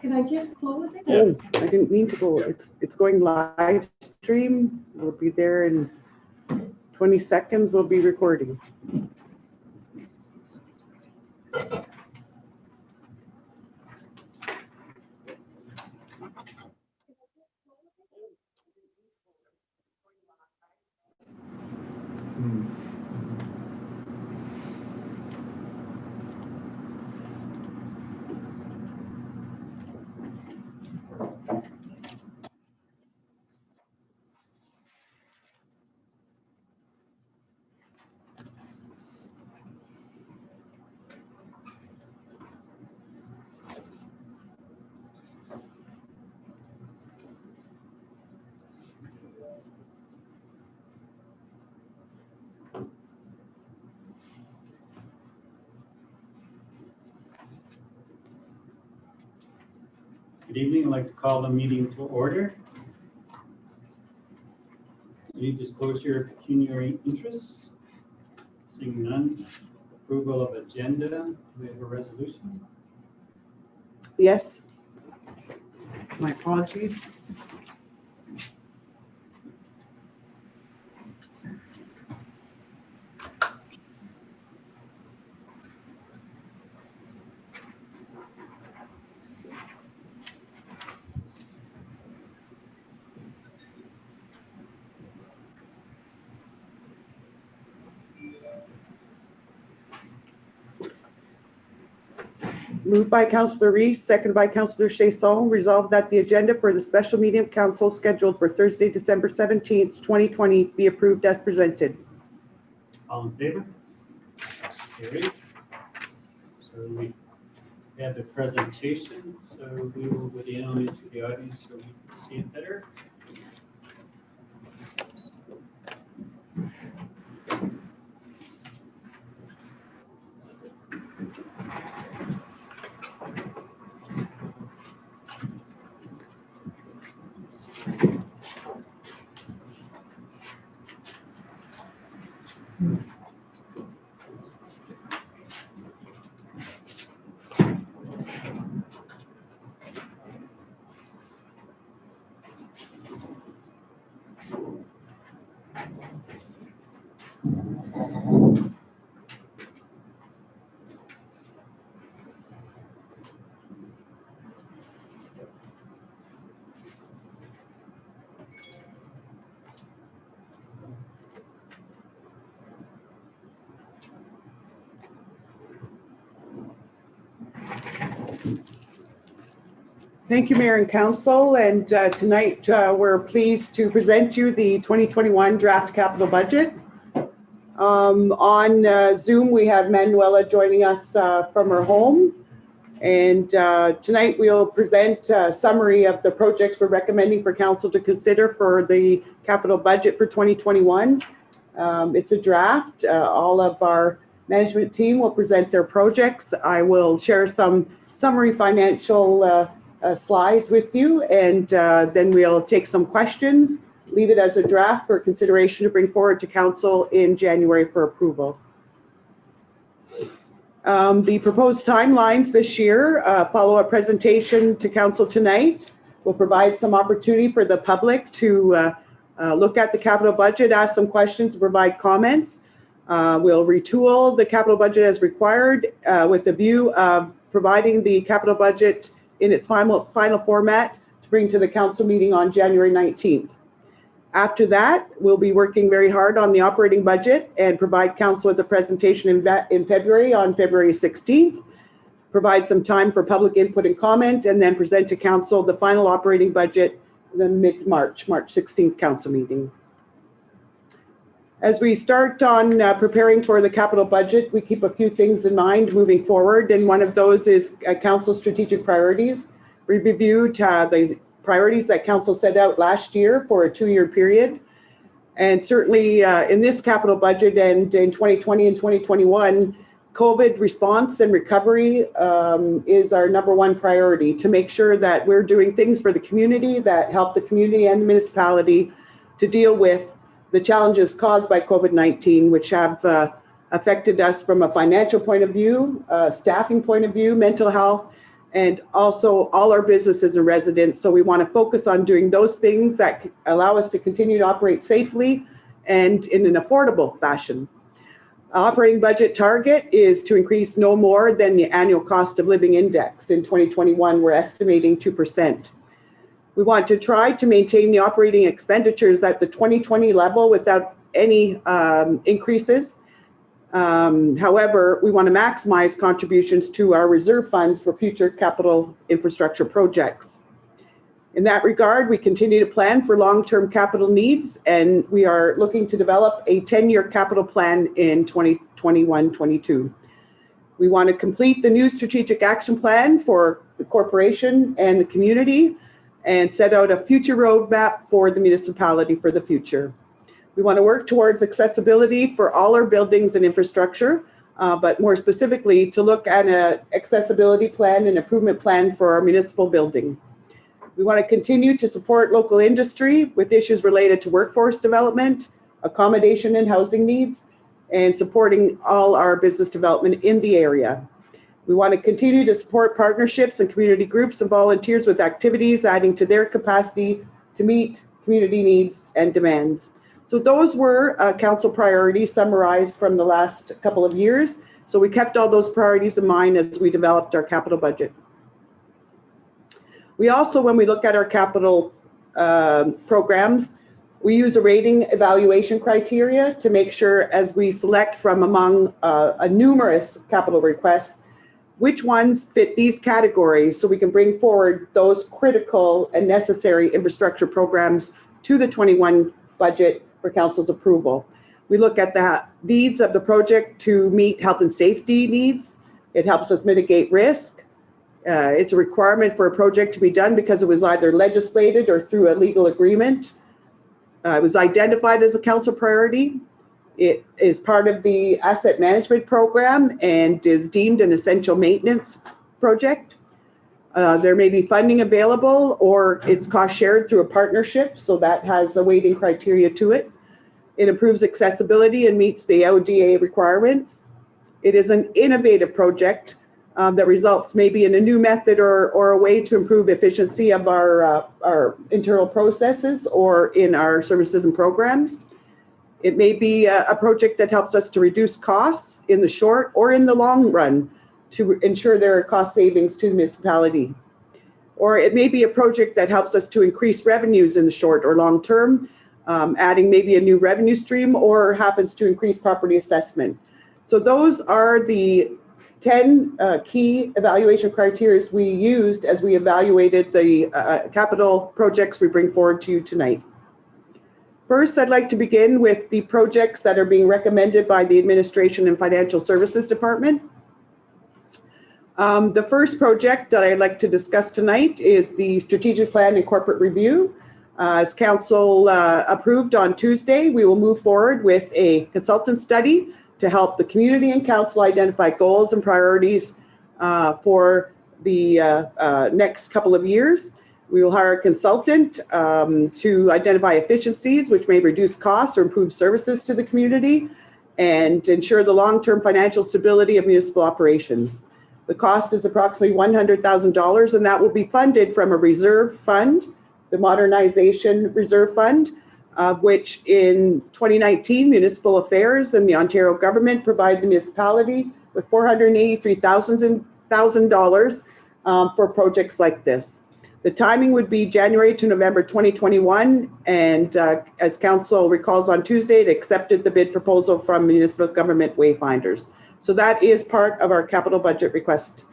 Can I just close it? Oh, I didn't mean to go. It's going live stream. We'll be there in 20 seconds. We'll be recording. Good evening. I'd like to call the meeting to order. Any disclosure of pecuniary interests? Seeing none. Approval of agenda. Do we have a resolution? Yes. My apologies. Moved by Councillor Reese, seconded by Councillor Chasson. Resolved that the agenda for the special meeting of council scheduled for Thursday, December 17th, 2020 be approved as presented. All in favor? Carried. So we have the presentation, so we will go down into the audience so we can see it better. Thank you, Mayor and Council. And tonight we're pleased to present you the 2021 draft capital budget. On Zoom, we have Manuela joining us from her home. And tonight we'll present a summary of the projects we're recommending for Council to consider for the capital budget for 2021. It's a draft. All of our management team will present their projects. I will share some summary financial slides with you, and then we'll take some questions, leave it as a draft for consideration to bring forward to Council in January for approval. The proposed timelines this year follow a presentation to Council tonight. We'll provide some opportunity for the public to look at the capital budget, ask some questions, provide comments. We'll retool the capital budget as required with the view of providing the capital budget in its final format to bring to the Council meeting on January 19th. After that, we'll be working very hard on the operating budget and provide Council with a presentation in February, on February 16th, provide some time for public input and comment, and then present to Council the final operating budget in the mid-March, March 16th Council meeting. As we start on preparing for the capital budget, we keep a few things in mind moving forward, and one of those is Council strategic priorities. We reviewed the priorities that Council set out last year for a 2-year period, and certainly in this capital budget and in 2020 and 2021, COVID response and recovery is our #1 priority, to make sure that we're doing things for the community that help the community and the municipality to deal with the challenges caused by COVID-19, which have affected us from a financial point of view, staffing point of view, mental health, and also all our businesses and residents. So we want to focus on doing those things that allow us to continue to operate safely and in an affordable fashion. Operating budget target is to increase no more than the annual cost of living index. In 2021, we're estimating 2%. We want to try to maintain the operating expenditures at the 2020 level without any increases. However, we want to maximize contributions to our reserve funds for future capital infrastructure projects. In that regard, we continue to plan for long-term capital needs, and we are looking to develop a 10-year capital plan in 2021-22. We want to complete the new strategic action plan for the corporation and the community and set out a future roadmap for the municipality for the future. We want to work towards accessibility for all our buildings and infrastructure, but more specifically to look at an accessibility plan and improvement plan for our municipal building. We want to continue to support local industry with issues related to workforce development, accommodation and housing needs, and supporting all our business development in the area. We want to continue to support partnerships and community groups and volunteers with activities adding to their capacity to meet community needs and demands. So those were council priorities summarized from the last couple of years. So we kept all those priorities in mind as we developed our capital budget. We also, when we look at our capital programs, we use a rating evaluation criteria to make sure as we select from among a numerous capital requests, which ones fit these categories so we can bring forward those critical and necessary infrastructure programs to the 21 budget for council's approval. We look at the needs of the project to meet health and safety needs. It helps us mitigate risk. It's a requirement for a project to be done because it was either legislated or through a legal agreement. It was identified as a council priority. It is part of the asset management program and is deemed an essential maintenance project. There may be funding available or it's cost shared through a partnership, so that has a weighting criteria to it. It improves accessibility and meets the ODA requirements. It is an innovative project that results maybe in a new method or a way to improve efficiency of our internal processes or in our services and programs. It may be a project that helps us to reduce costs in the short or in the long run to ensure there are cost savings to the municipality. Or it may be a project that helps us to increase revenues in the short or long term, adding maybe a new revenue stream, or happens to increase property assessment. So those are the 10 key evaluation criteria we used as we evaluated the capital projects we bring forward to you tonight. First, I'd like to begin with the projects that are being recommended by the Administration and Financial Services Department. The first project that I'd like to discuss tonight is the Strategic Plan and Corporate Review. As Council approved on Tuesday, we will move forward with a consultant study to help the community and council identify goals and priorities for the next couple of years. We will hire a consultant to identify efficiencies which may reduce costs or improve services to the community and ensure the long-term financial stability of municipal operations. The cost is approximately $100,000, and that will be funded from a reserve fund, the Modernization Reserve Fund, which in 2019, Municipal Affairs and the Ontario government provided the municipality with $483,000 for projects like this. The timing would be January to November 2021, and as Council recalls on Tuesday, it accepted the bid proposal from Municipal Government Wayfinders. So that is part of our capital budget request.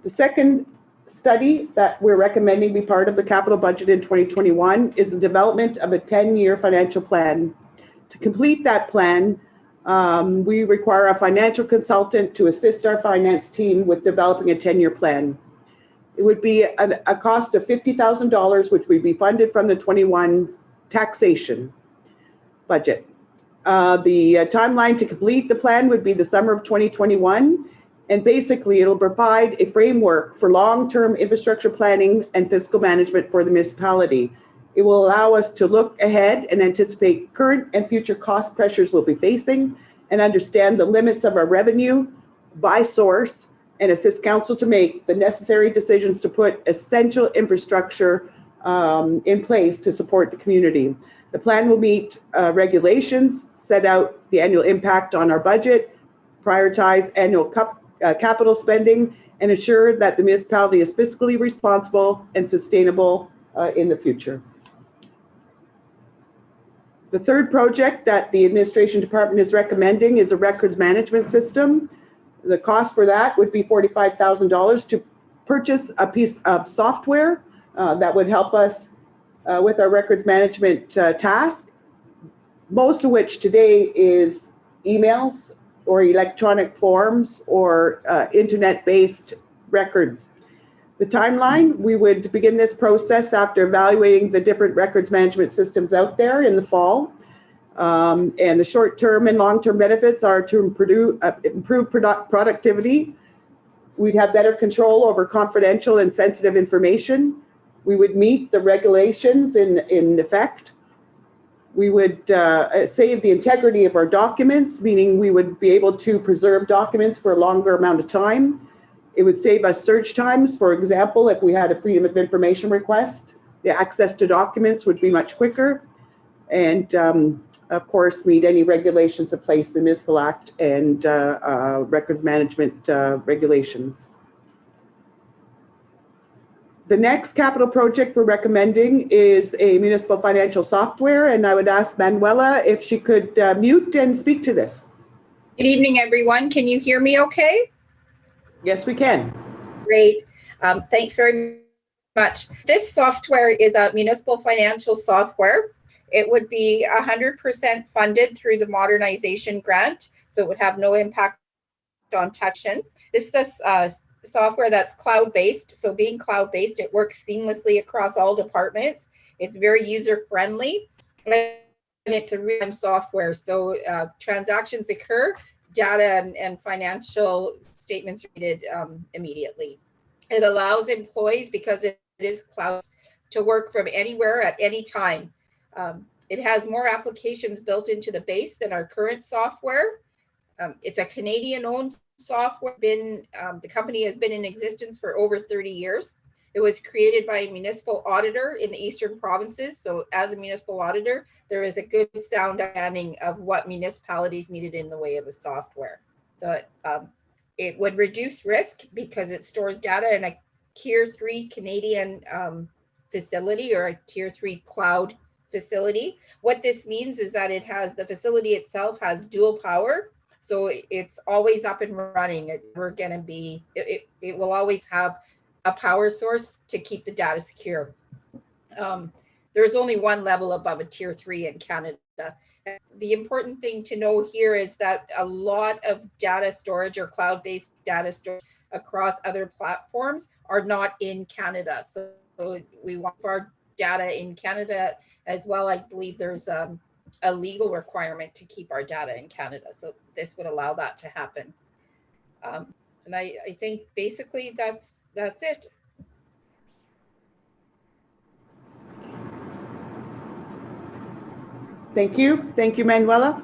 The second study that we're recommending be part of the capital budget in 2021 is the development of a 10-year financial plan. To complete that plan, we require a financial consultant to assist our finance team with developing a 10-year plan. It would be a cost of $50,000, which would be funded from the 21 taxation budget. The timeline to complete the plan would be the summer of 2021. And basically, it'll provide a framework for long-term infrastructure planning and fiscal management for the municipality. It will allow us to look ahead and anticipate current and future cost pressures we'll be facing and understand the limits of our revenue by source and assist council to make the necessary decisions to put essential infrastructure in place to support the community. The plan will meet regulations, set out the annual impact on our budget, prioritize annual capital spending, and ensure that the municipality is fiscally responsible and sustainable in the future. The third project that the administration department is recommending is a records management system. The cost for that would be $45,000 to purchase a piece of software that would help us with our records management task, most of which today is emails or electronic forms or internet-based records. The timeline, we would begin this process after evaluating the different records management systems out there in the fall. And the short-term and long-term benefits are to improve productivity. We'd have better control over confidential and sensitive information. We would meet the regulations in effect. We would save the integrity of our documents, meaning we would be able to preserve documents for a longer amount of time. It would save us search times. For example, if we had a freedom of information request, the access to documents would be much quicker. And of course, meet any regulations in place, the Municipal Act and records management regulations. The next capital project we're recommending is a municipal financial software, and I would ask Manuela if she could mute and speak to this. Good evening, everyone. Can you hear me okay? Yes, we can. Great. Thanks very much. This software is a municipal financial software. It would be 100% funded through the modernization grant, so it would have no impact on taxation. This is a software that's cloud-based. So being cloud-based, it works seamlessly across all departments. It's very user-friendly, and it's a real-time software. So transactions occur, data and financial statements are needed immediately. It allows employees, because it is cloud, to work from anywhere at any time. It has more applications built into the base than our current software. It's a Canadian-owned software. The company has been in existence for over 30 years. It was created by a municipal auditor in the eastern provinces. So as a municipal auditor, there is a good sound understanding of what municipalities needed in the way of a software. So it would reduce risk because it stores data in a tier 3 Canadian facility or a tier 3 cloud facility. What this means is that the facility itself has dual power. So it's always up and running. It will always have a power source to keep the data secure. There's only one level above a tier 3 in Canada. The important thing to know here is that a lot of data storage or cloud-based data storage across other platforms are not in Canada. So we want our data in Canada as well. I believe there's a legal requirement to keep our data in Canada. So this would allow that to happen. And I think basically that's it. Thank you. Thank you, Manuela.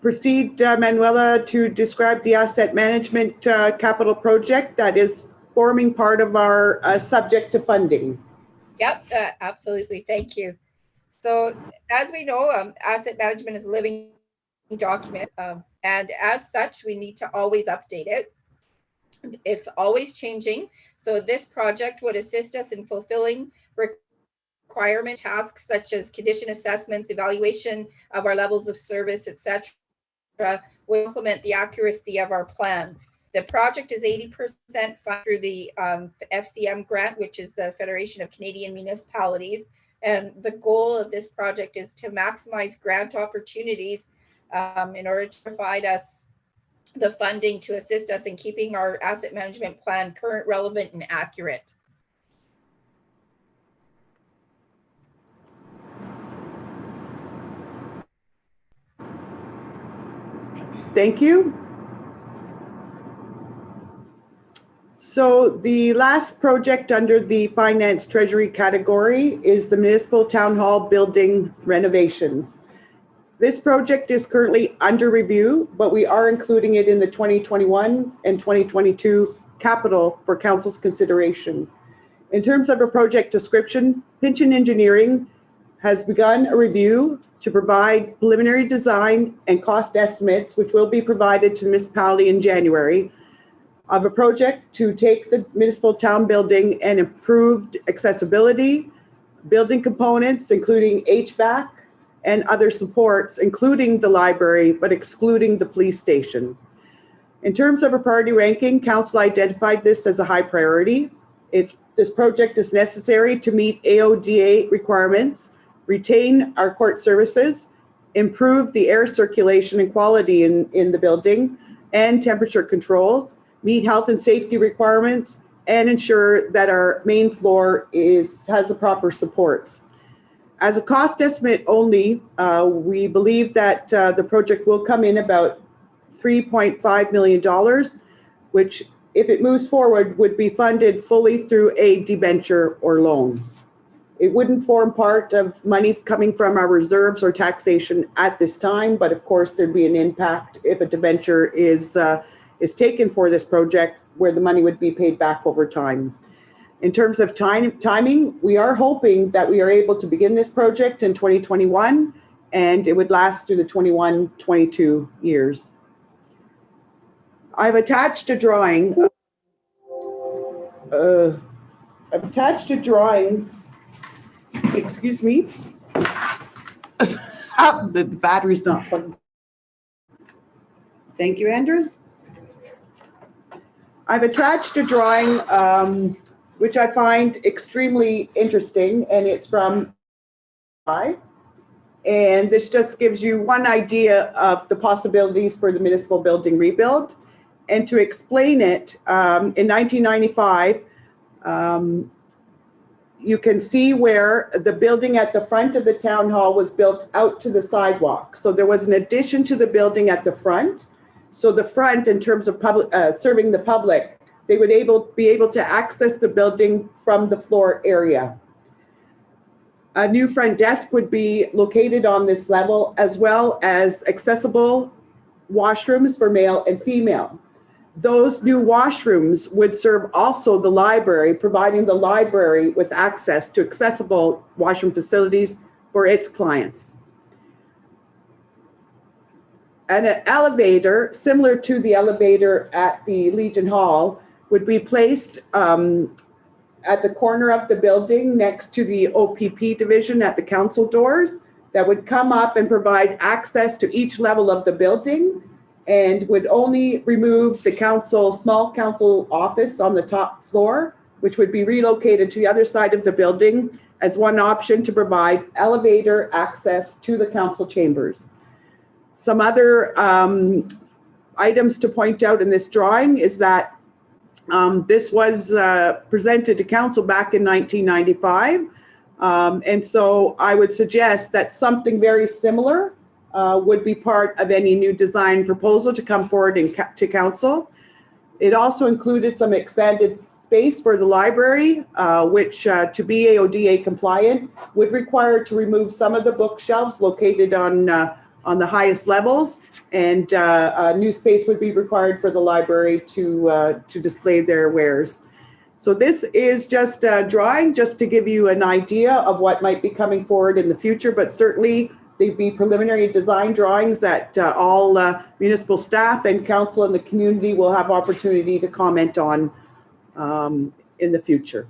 Proceed, Manuela, to describe the asset management capital project that is forming part of our subject to funding. Yep, absolutely. Thank you. So as we know, asset management is a living document, and as such, we need to always update it. It's always changing. So this project would assist us in fulfilling requirement tasks such as condition assessments, evaluation of our levels of service, etc. Will implement the accuracy of our plan. The project is 80% funded through the FCM grant, which is the Federation of Canadian Municipalities. And the goal of this project is to maximize grant opportunities in order to provide us the funding to assist us in keeping our asset management plan current, relevant, and accurate. Thank you. So the last project under the Finance Treasury category is the Municipal Town Hall building renovations. This project is currently under review, but we are including it in the 2021 and 2022 capital for council's consideration. In terms of a project description, Pinchin Engineering has begun a review to provide preliminary design and cost estimates, which will be provided to the municipality in January, of a project to take the municipal town building and improved accessibility, building components, including HVAC and other supports, including the library, but excluding the police station. In terms of a priority ranking, council identified this as a high priority. This project is necessary to meet AODA requirements, retain our court services, improve the air circulation and quality in the building, and temperature controls, meet health and safety requirements, and ensure that our main floor has the proper supports. As a cost estimate only, we believe that the project will come in about $3.5 million, which, if it moves forward, would be funded fully through a debenture or loan. It wouldn't form part of money coming from our reserves or taxation at this time, but of course there'd be an impact if a debenture is taken for this project, where the money would be paid back over time. In terms of timing, we are hoping that we are able to begin this project in 2021, and it would last through the 21-22 years. I've attached a drawing. Excuse me. The battery's not plugged. Thank you, Andrews. I've attached a drawing which I find extremely interesting, and it's from and this just gives you one idea of the possibilities for the municipal building rebuild. And to explain it, in 1995, you can see where the building at the front of the town hall was built out to the sidewalk. So there was an addition to the building at the front. So the front, in terms of serving the public, they would be able to access the building from the floor area. A new front desk would be located on this level, as well as accessible washrooms for male and female. Those new washrooms would serve also the library, providing the library with access to accessible washroom facilities for its clients. And an elevator, similar to the elevator at the Legion Hall, would be placed at the corner of the building next to the OPP division at the council doors, that would come up and provide access to each level of the building, and would only remove the small council office on the top floor, which would be relocated to the other side of the building as one option to provide elevator access to the council chambers. Some other items to point out in this drawing is that this was presented to council back in 1995. And so I would suggest that something very similar would be part of any new design proposal to come forward to council. It also included some expanded space for the library, which to be AODA compliant would require to remove some of the bookshelves located on the highest levels, and a new space would be required for the library to display their wares. So this is just a drawing just to give you an idea of what might be coming forward in the future, but certainly they'd be preliminary design drawings that all municipal staff and council and the community will have opportunity to comment on in the future.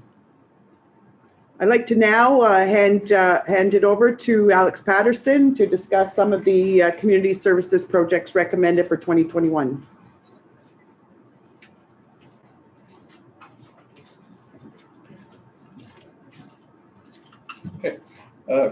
I'd like to now hand it over to Alex Patterson to discuss some of the community services projects recommended for 2021. Okay.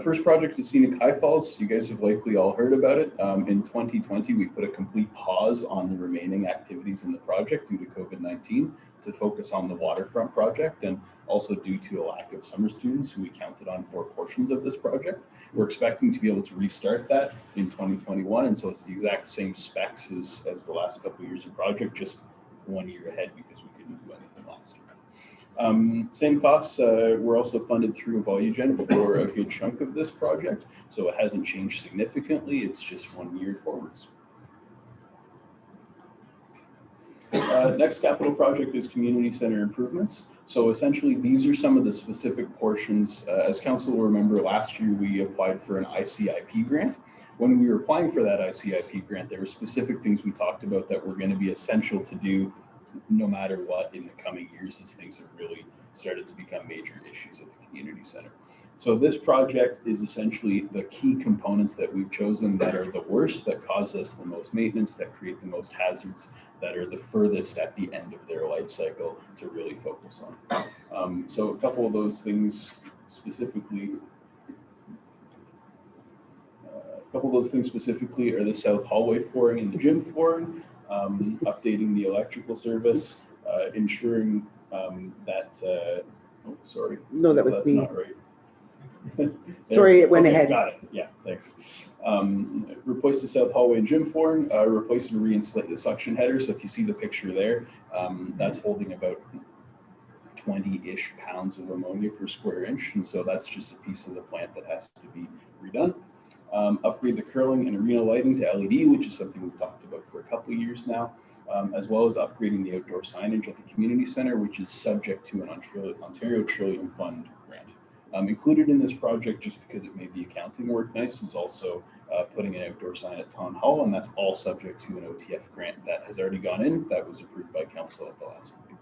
First project is Scenic High Falls. You guys have likely all heard about it. In 2020, we put a complete pause on the remaining activities in the project due to COVID-19 to focus on the waterfront project, and also due to a lack of summer students who we counted on for portions of this project. We're expecting to be able to restart that in 2021, and so it's the exact same specs as the last couple of years of project, just 1 year ahead because we couldn't do anything last year. Same costs. We're also funded through Volugen for a good chunk of this project, so it hasn't changed significantly. It's just 1 year forwards. Next capital project is community center improvements. So essentially, these are some of the specific portions. As council will remember, last year we applied for an ICIP grant. When we were applying for that ICIP grant, there were specific things we talked about that were going to be essential to do no matter what in the coming years, as things have really started to become major issues at the community center. So this project is essentially the key components that we've chosen that are the worst, that cause us the most maintenance, that create the most hazards, that are the furthest at the end of their life cycle to really focus on. So a couple of those things specifically, are the south hallway flooring and the gym flooring, updating the electrical service, ensuring that, oh, sorry. No, that was that's me. not right. Sorry, it went ahead. Got it. Yeah, thanks. Replace the south hallway and gym flooring, replace and reinsulate the suction header. So if you see the picture there, that's holding about 20-ish pounds of ammonia per square inch. And so that's just a piece of the plant that has to be redone. Upgrade the curling and arena lighting to LED, which is something we've talked about for a couple of years now, as well as upgrading the outdoor signage at the community center, which is subject to an Ontario Trillium Fund grant. Included in this project, just because it made the accounting work nice, is also putting an outdoor sign at Town Hall, and that's all subject to an OTF grant that has already gone in, that was approved by council at the last meeting.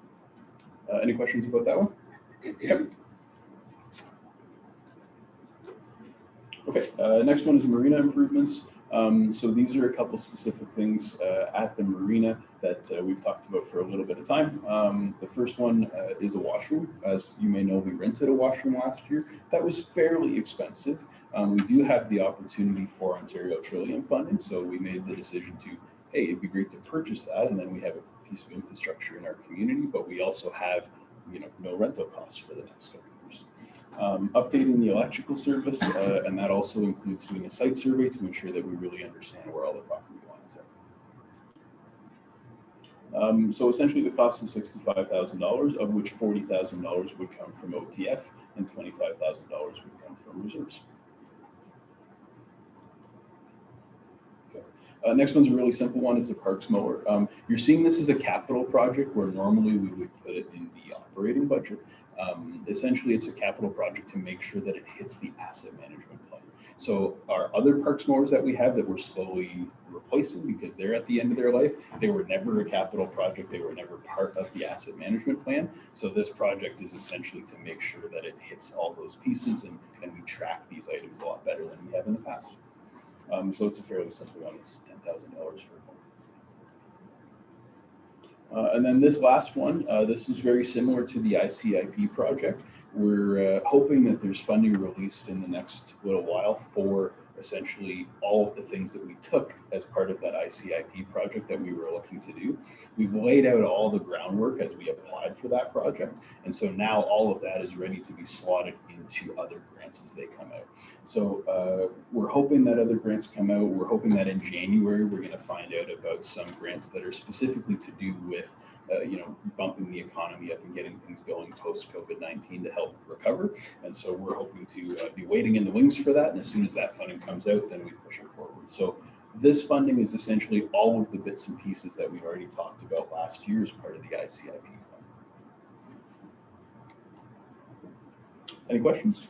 Any questions about that one? Yep. Okay, next one is Marina Improvements. So these are a couple specific things at the marina that we've talked about for a little bit of time. The first one is a washroom. As you may know, we rented a washroom last year. That was fairly expensive. We do have the opportunity for Ontario Trillium funding, so we made the decision to, hey, it'd be great to purchase that, and then we have a piece of infrastructure in our community, but we also have, no rental costs for the next couple of years. Updating the electrical service, and that also includes doing a site survey to ensure that we really understand where all the property lines are. So essentially the cost is $65,000, of which $40,000 would come from OTF and $25,000 would come from reserves. Okay. Next one's a really simple one. It's a parks mower. You're seeing this as a capital project where normally we would put it in the operating budget. Essentially, it's a capital project to make sure that it hits the asset management plan. So our other parks mowers that we have that we're slowly replacing because they're at the end of their life, they were never a capital project. They were never part of the asset management plan. So this project is essentially to make sure that it hits all those pieces and we track these items a lot better than we have in the past. So it's a fairly simple one. It's $10,000 for a mower. And then this last one, this is very similar to the ICIP project. We're hoping that there's funding released in the next little while for essentially all of the things that we took as part of that ICIP project that we were looking to do. We've laid out all the groundwork as we applied for that project. And so now all of that is ready to be slotted into other grants as they come out. So we're hoping that other grants come out. We're hoping that in January, we're going to find out about some grants that are specifically to do with bumping the economy up and getting things going post COVID-19 to help recover. And so we're hoping to be waiting in the wings for that. And as soon as that funding comes out, then we push it forward. So this funding is essentially all of the bits and pieces that we already talked about last year as part of the ICIP fund. Any questions?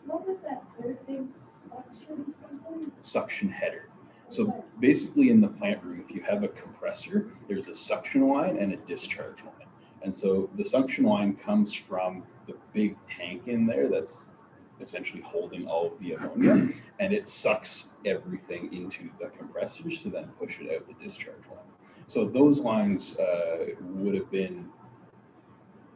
What was that third thing? Suction something? Suction header. So basically in the plant room, if you have a compressor, there's a suction line and a discharge line. And so the suction line comes from the big tank in there that's essentially holding all of the ammonia, and it sucks everything into the compressors to then push it out the discharge line. So those lines would have been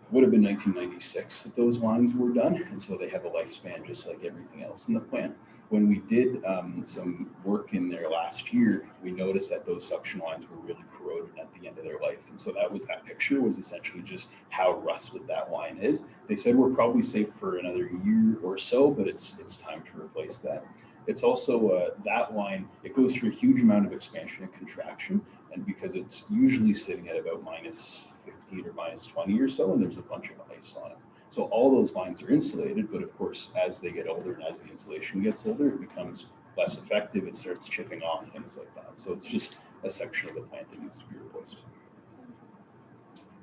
1996 that those lines were done, and so they have a lifespan just like everything else in the plant. When we did some work in there last year, we noticed that those suction lines were really corroded at the end of their life, and so that picture was essentially just how rusted that line is. They said we're probably safe for another year or so, but it's time to replace that. It's also that line, it goes through a huge amount of expansion and contraction, and because it's usually sitting at about -4 -15 or -20 or so, and there's a bunch of ice on it. So all those lines are insulated, but of course, as they get older and as the insulation gets older, it becomes less effective. It starts chipping off, things like that. So it's just a section of the plant that needs to be replaced.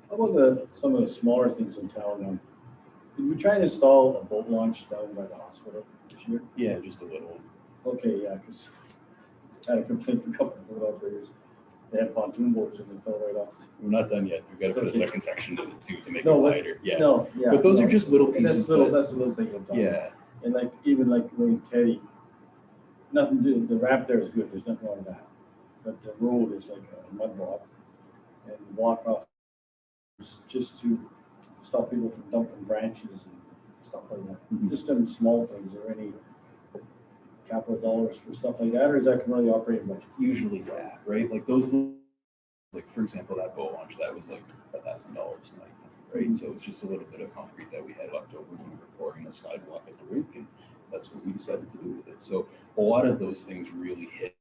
How about some of the smaller things in town? Did we try and install a boat launch down by the hospital this year? Yeah, just a little one. Okay, yeah, because I had a complaint from a couple of boat operators. They had pontoon boats and they fell right off. We're not done yet. We've got to put a Okay. second section in it too to make No, it but- wider. Yeah. No, yeah. But those no. are just little And pieces that's a little thing on top. yeah. And like, even like Wayne Teddy, nothing to do, the ramp there is good, there's nothing wrong with that. But the road is like a mud block. And walk off is just to stop people from dumping branches and stuff like that. Mhm. Just some small things, or any capital dollars for stuff like that, or is that come out of the operating budget? Usually, yeah, right? Like those, like for example, that boat launch, that was like $1,000 tonight, right? So it's just a little bit of concrete that we had left over when we were pouring the sidewalk at the rink, and that's what we decided to do with it. So a lot of those things really hit.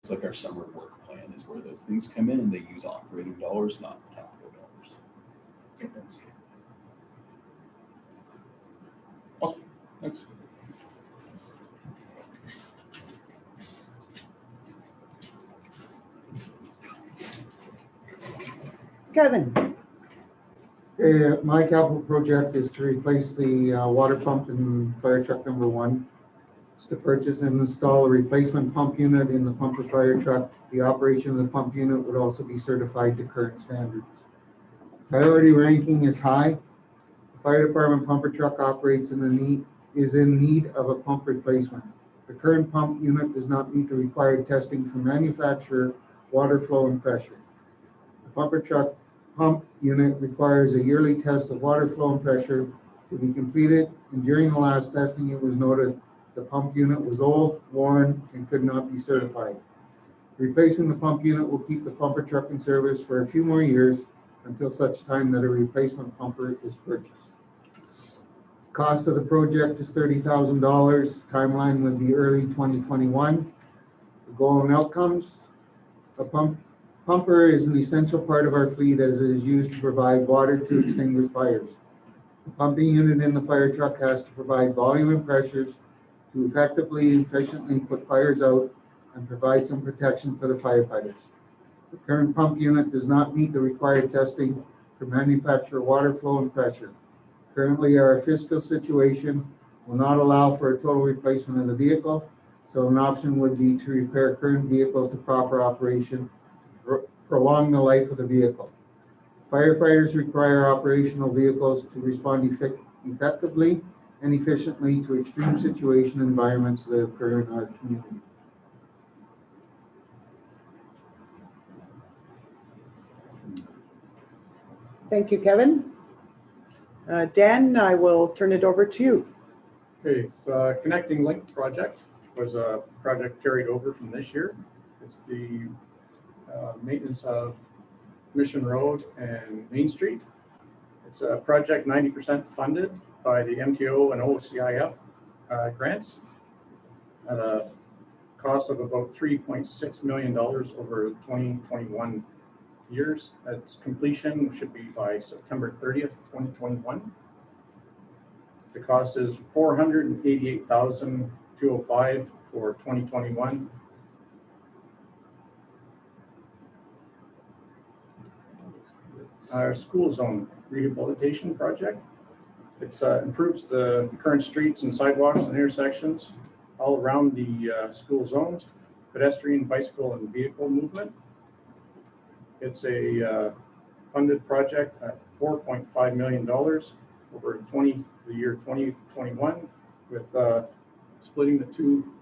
It's like our summer work plan is where those things come in, and they use operating dollars, not capital dollars. Awesome, thanks. Kevin? My capital project is to replace the water pump in fire truck number 1. It's to purchase and install a replacement pump unit in the pumper fire truck. The operation of the pump unit would also be certified to current standards. Priority ranking is high. The fire department pumper truck operates is in need of a pump replacement. The current pump unit does not meet the required testing for manufacturer, water flow, and pressure. The pumper truck pump unit requires a yearly test of water flow and pressure to be completed, and during the last testing, it was noted the pump unit was old, worn, and could not be certified. Replacing the pump unit will keep the pumper truck in service for a few more years until such time that a replacement pumper is purchased. Cost of the project is $30,000. Timeline would be early 2021. The goal and outcomes: a pumper is an essential part of our fleet as it is used to provide water to extinguish fires. The pumping unit in the fire truck has to provide volume and pressures to effectively and efficiently put fires out and provide some protection for the firefighters. The current pump unit does not meet the required testing for manufacturer water flow and pressure. Currently, our fiscal situation will not allow for a total replacement of the vehicle, so an option would be to repair current vehicle to proper operation, prolong the life of the vehicle. Firefighters require operational vehicles to respond effectively and efficiently to extreme situation environments that occur in our community. Thank you, Kevin. Dan, I will turn it over to you. Okay, so Connecting Link project was a project carried over from this year. It's the maintenance of Mission Road and Main Street. It's a project 90% funded by the MTO and OCIF grants at a cost of about $3.6 million over 2021 years. Its completion should be by September 30th, 2021. The cost is $488,205 for 2021. Our school zone rehabilitation project. It improves the current streets and sidewalks and intersections all around the school zones, pedestrian, bicycle, and vehicle movement. It's a funded project at $4.5 million over the year 2021, with splitting the two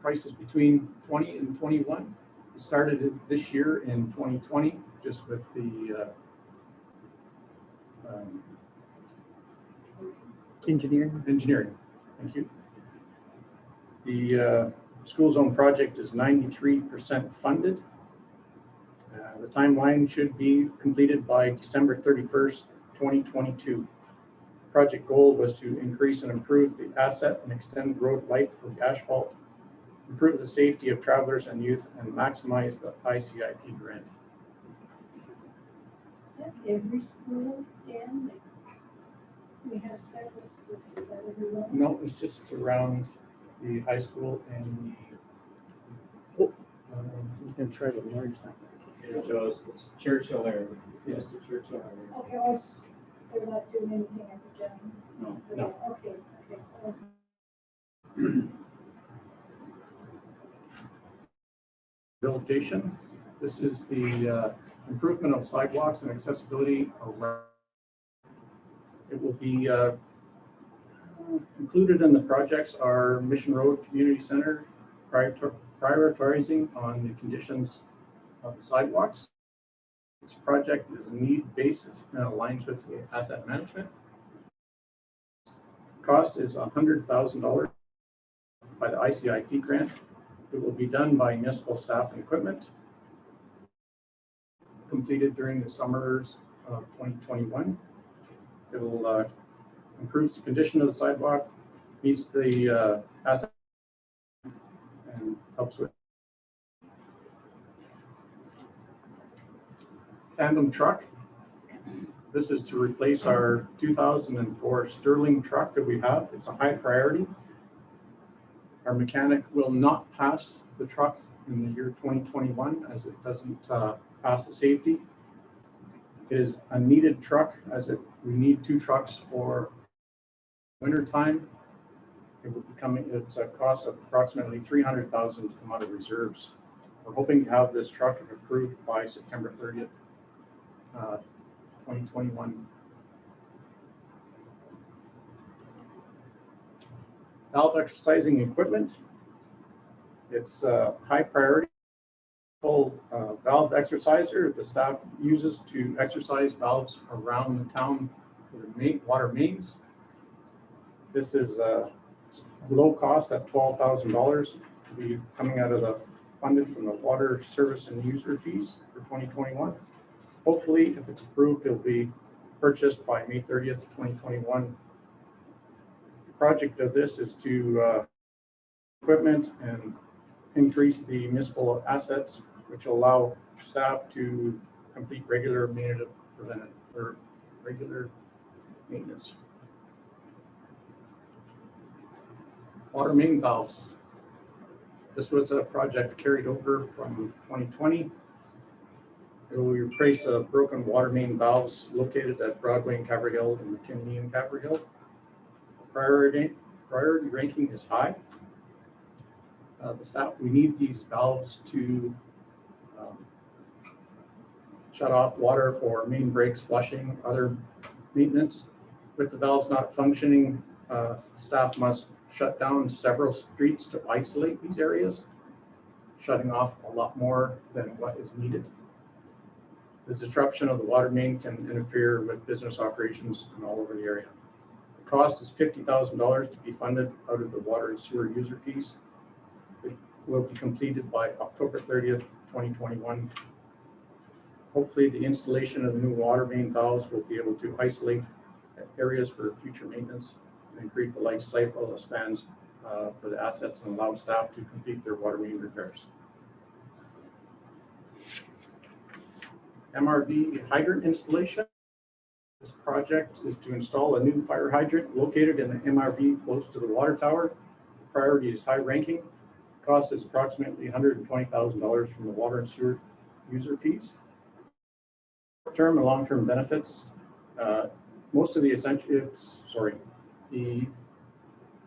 prices between 20 and 21. It started this year in 2020, just with the engineering. Thank you. The school zone project is 93% funded. The timeline should be completed by December 31st, 2022. Project goal was to increase and improve the asset and extend road life of the asphalt, improve the safety of travelers and youth, and maximize the ICIP grant. that every school, Dan? Like, we have several schools, is that everyone? No, it's just around the high school and the. You can try the large thing. Yeah, so it's Churchill area. Yes, the Churchill area. Okay, I was, they're not doing anything at the gym. No. No. Okay, okay. That was Rehabilitation. This is the improvement of sidewalks and accessibility around. It will be included in the projects are Mission Road Community Center, prioritizing on the conditions of the sidewalks. This project is a need basis and aligns with the asset management. Cost is $100,000 by the ICIP grant. It will be done by municipal staff and equipment. Completed during the summers of 2021. It will improve the condition of the sidewalk, meets the asset and helps with Tandem Truck. This is to replace our 2004 Sterling truck that we have. It's a high priority. Our mechanic will not pass the truck in the year 2021 as it doesn't pass the safety. It is a needed truck as we need 2 trucks for winter time. It will be coming, it's a cost of approximately $300,000 to come out of reserves. We're hoping to have this truck approved by September 30th, 2021. Valve exercising equipment. It's a high priority. Full valve exerciser the staff uses to exercise valves around the town for the water mains. This is low cost at $12,000 to be coming out of the funded from the water service and user fees for 2021. Hopefully, if it's approved, it'll be purchased by May 30th, 2021. The project of this is to equipment and increase the municipal assets, which will allow staff to complete regular maintenance. Water main valves. This was a project carried over from 2020. It will replace broken water main valves located at Broadway and Calvary Hill and McKinley and Calvary Hill. Priority ranking is high. The staff, we need these valves to shut off water for main breaks, flushing, other maintenance. With the valves not functioning, staff must shut down several streets to isolate these areas, shutting off a lot more than what is needed. The disruption of the water main can interfere with business operations all over the area. The cost is $50,000 to be funded out of the water and sewer user fees. It will be completed by October 30th, 2021. Hopefully the installation of the new water main valves will be able to isolate areas for future maintenance and increase the life cycle of spans for the assets and allow staff to complete their water main repairs. MRV hydrant installation. This project is to install a new fire hydrant located in the MRV close to the water tower. Priority is high ranking. Cost is approximately $120,000 from the water and sewer user fees. Short-term and long-term benefits. Most of the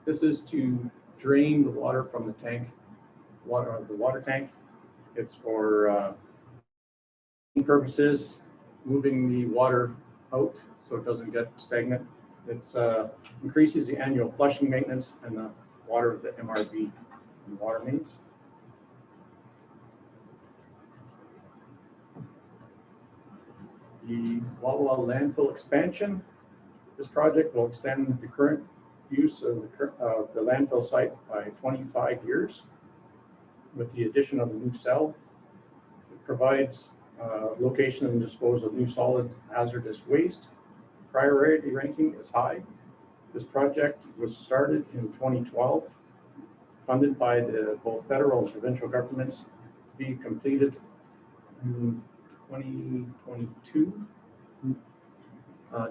this is to drain the water from the tank, the water tank. It's for purposes, moving the water out so it doesn't get stagnant. It's increases the annual flushing maintenance and the water of the MRV and water mains. The Wawa landfill expansion. This project will extend the current use of the landfill site by 25 years with the addition of a new cell. It provides location and disposal of new solid hazardous waste. Priority ranking is high. This project was started in 2012, funded by both federal and provincial governments, be completed in 2022.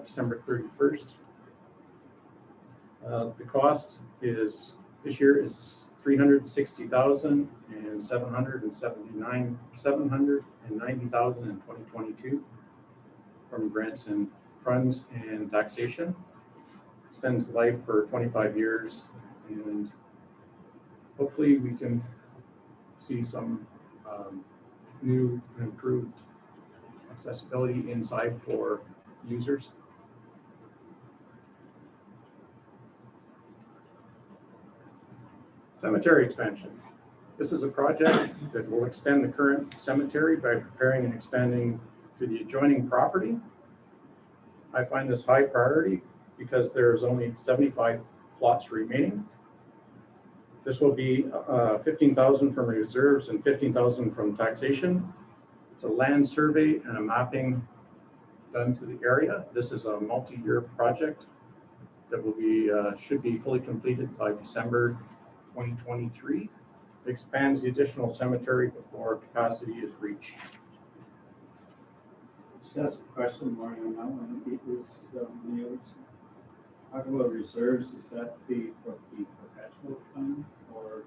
December 31st. The cost is, this year is $360,790,000 in 2022 from grants and funds and taxation. Extends life for 25 years, and hopefully we can see some new and improved accessibility inside for users. Cemetery expansion. This is a project that will extend the current cemetery by preparing and expanding to the adjoining property. I find this high priority because there's only 75 plots remaining. This will be $15,000 from reserves and $15,000 from taxation. It's a land survey and a mapping done to the area. This is a multi-year project that will be should be fully completed by December 2023. It expands the additional cemetery before capacity is reached. Just ask a question, Marina, on that one. It was, when you talk about reserves, is that the perpetual fund or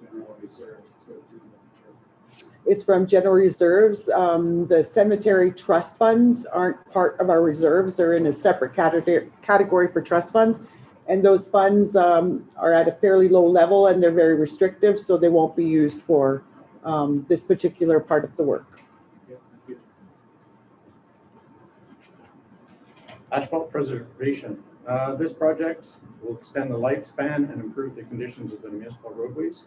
general reserves to do the? It's from general reserves. The cemetery trust funds aren't part of our reserves. They're in a separate category for trust funds. And those funds are at a fairly low level and they're very restrictive, so they won't be used for this particular part of the work. Yeah, thank you. Asphalt Preservation. This project will extend the lifespan and improve the conditions of the municipal roadways.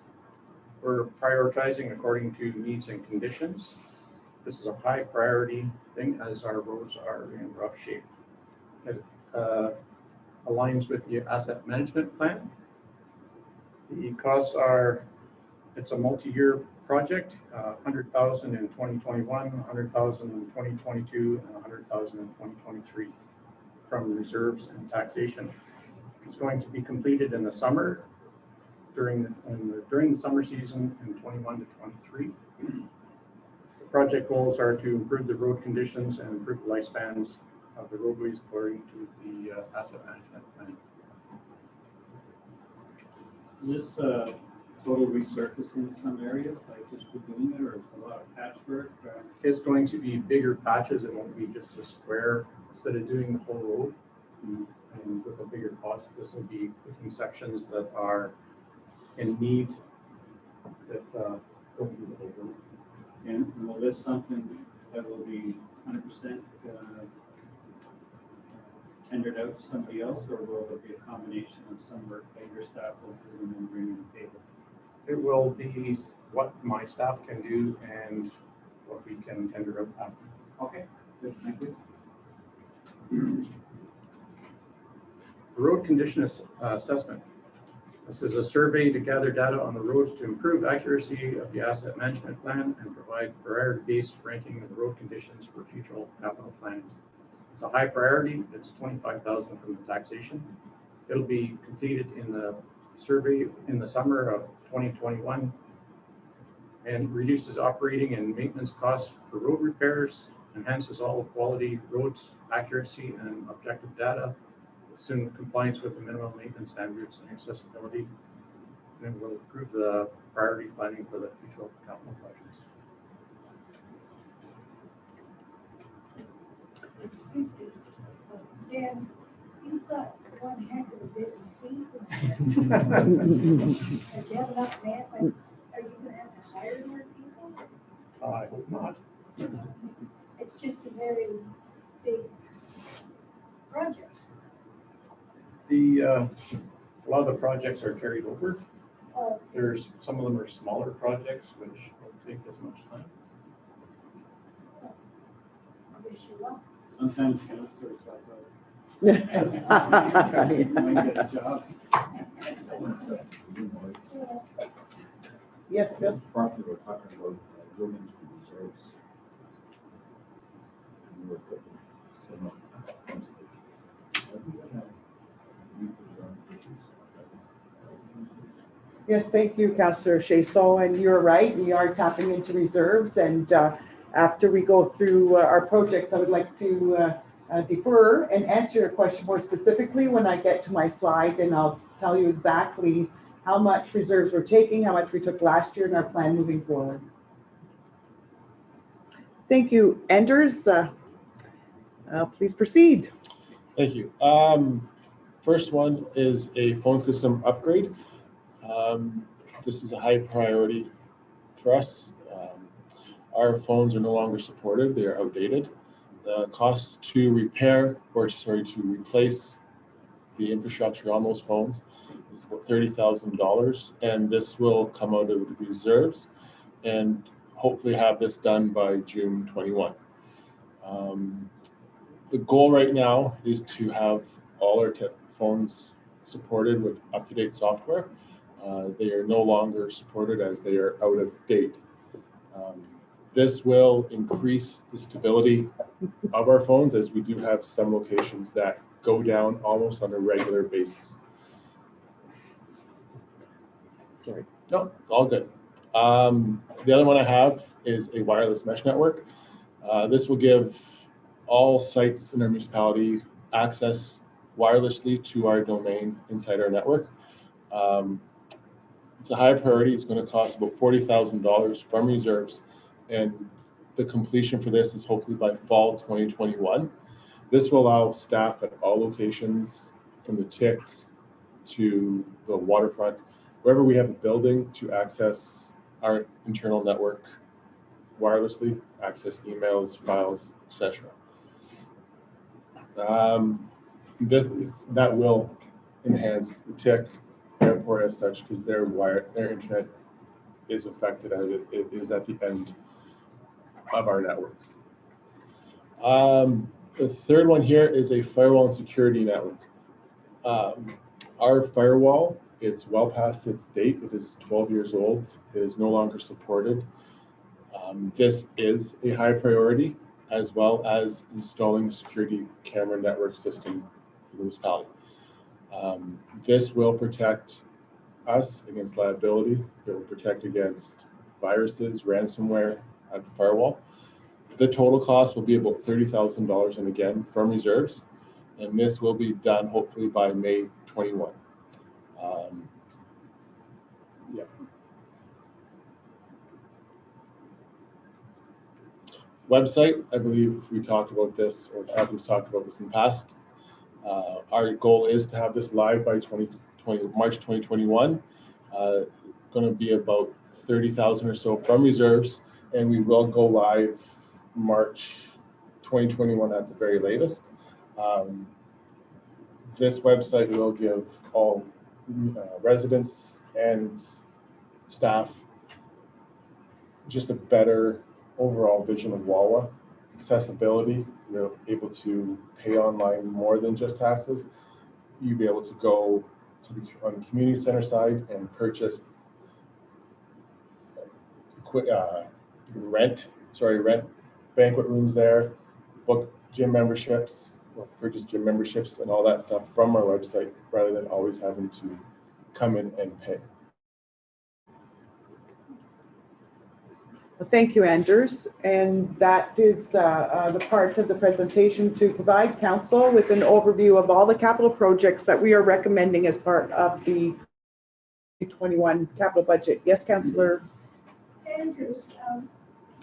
We're prioritizing according to needs and conditions. This is a high priority thing as our roads are in rough shape. It aligns with the asset management plan. The costs are, it's a multi-year project, 100,000 in 2021, 100,000 in 2022, and 100,000 in 2023 from reserves and taxation. It's going to be completed in the summer, during the summer season in 21 to 23. The project goals are to improve the road conditions and improve the lifespans of the roadways according to the asset management plan. Is this total resurfacing some areas, like just for doing it, or is it a lot of patchwork? It's going to be bigger patches. It won't be just a square instead of doing the whole road. And with a bigger cost, this will be picking sections that are in need that don't do the whole road. And will this something that will be 100% tendered out to somebody else, or will it be a combination of some work that your staff will do and then bring to the table? It will be what my staff can do and what we can tender out after. Okay, good, thank you. The road condition assessment. This is a survey to gather data on the roads to improve accuracy of the asset management plan and provide priority-based ranking of the road conditions for future capital planning. It's a high priority. It's 25,000 from the taxation. It'll be completed in the survey in the summer of 2021 and reduces operating and maintenance costs for road repairs, enhances all quality roads accuracy and objective data, assume compliance with the minimum maintenance standards and accessibility, and will improve the priority planning for the future capital projects. Excuse me, Dan, you've got one heck of a busy season. And you have enough man, are you gonna have to hire more people? I hope not. It's just a very big project. The a lot of the projects are carried over. There's some of them are smaller projects which don't take as much time. I wish you luck. Sometimes councilors like Yeah. might get a job. Yes, Bill. Property we're talking about going into reserves. And we're putting some up front of it. Yes, thank you, Councillor Chaisson. And you're right, we are tapping into reserves, and after we go through our projects, I would like to defer and answer your question more specifically when I get to my slide, and I'll tell you exactly how much reserves we're taking, how much we took last year, and our plan moving forward. Thank you. Anders, please proceed. Thank you. First one is a phone system upgrade. This is a high priority for us. Our phones are no longer supported. They are outdated. The cost to repair, or sorry, to replace the infrastructure on those phones is about $30,000, and this will come out of the reserves and hopefully have this done by June 21. The goal right now is to have all our phones supported with up-to-date software. They are no longer supported as they are out of date. This will increase the stability of our phones, as we do have some locations that go down almost on a regular basis. Sorry, no, it's all good. The other one I have is a wireless mesh network. This will give all sites in our municipality access wirelessly to our domain inside our network. It's a high priority. It's going to cost about $40,000 from reserves, and the completion for this is hopefully by fall 2021. This will allow staff at all locations, from the TIC to the waterfront, wherever we have a building, to access our internal network wirelessly, access emails, files, etc. That will enhance the TIC airport as such, because their internet is affected as it is at the end of our network. The third one here is a firewall and security network. Our firewall, it's well past its date. It is 12 years old. It is no longer supported. This is a high priority, as well as installing a security camera network system for the municipality. This will protect us against liability. It will protect against viruses, ransomware at the firewall. The total cost will be about $30,000, and again, from reserves. And this will be done hopefully by May 21. Yeah. Website, I believe we talked about this, or Kathy's talked about this in the past. Our goal is to have this live by March 2021. Going to be about 30,000 or so from reserves, and we will go live March 2021 at the very latest. This website will give all residents and staff just a better overall vision of Wawa. Accessibility, you're able to pay online more than just taxes. You'll be able to go to on the community center side and purchase rent banquet rooms there, book gym memberships, or purchase gym memberships and all that stuff from our website, rather than always having to come in and pay. Well, thank you, Anders. And that is the part of the presentation to provide council with an overview of all the capital projects that we are recommending as part of the 2021 capital budget. Yes, Councillor. Andrews,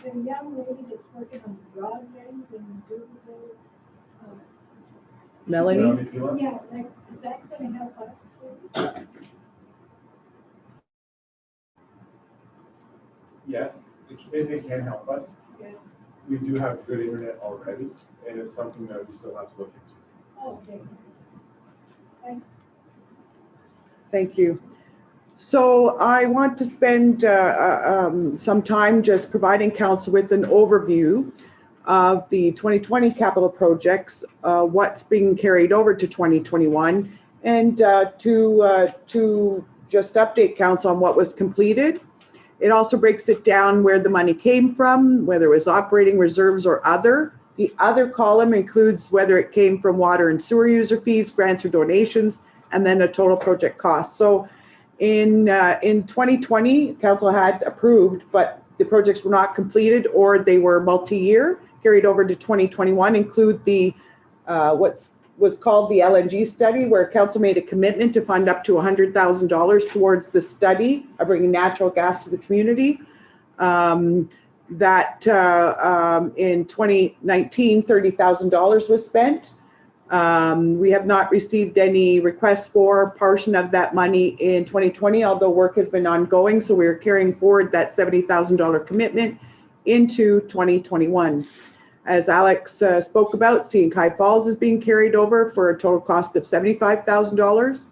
the young lady that's working on broadband and Doodleville. Melanie? Yeah, like, is that going to help us too? Yes, they can help us. Yeah. We do have good internet already, and it's something that we still have to look into. Oh, okay. Thanks. Thank you. So I want to spend some time just providing council with an overview of the 2020 capital projects, what's being carried over to 2021, and to just update council on what was completed. It also breaks it down where the money came from, whether it was operating reserves or other. The other column includes whether it came from water and sewer user fees, grants or donations, and then the total project cost. So in 2020, council had approved, but the projects were not completed or they were multi-year, carried over to 2021, include the was called the LNG study, where council made a commitment to fund up to $100,000 towards the study of bringing natural gas to the community. In 2019, $30,000 was spent. We have not received any requests for a portion of that money in 2020, although work has been ongoing. So we're carrying forward that $70,000 commitment into 2021. As Alex spoke about, Seeing High Falls is being carried over for a total cost of $75,000.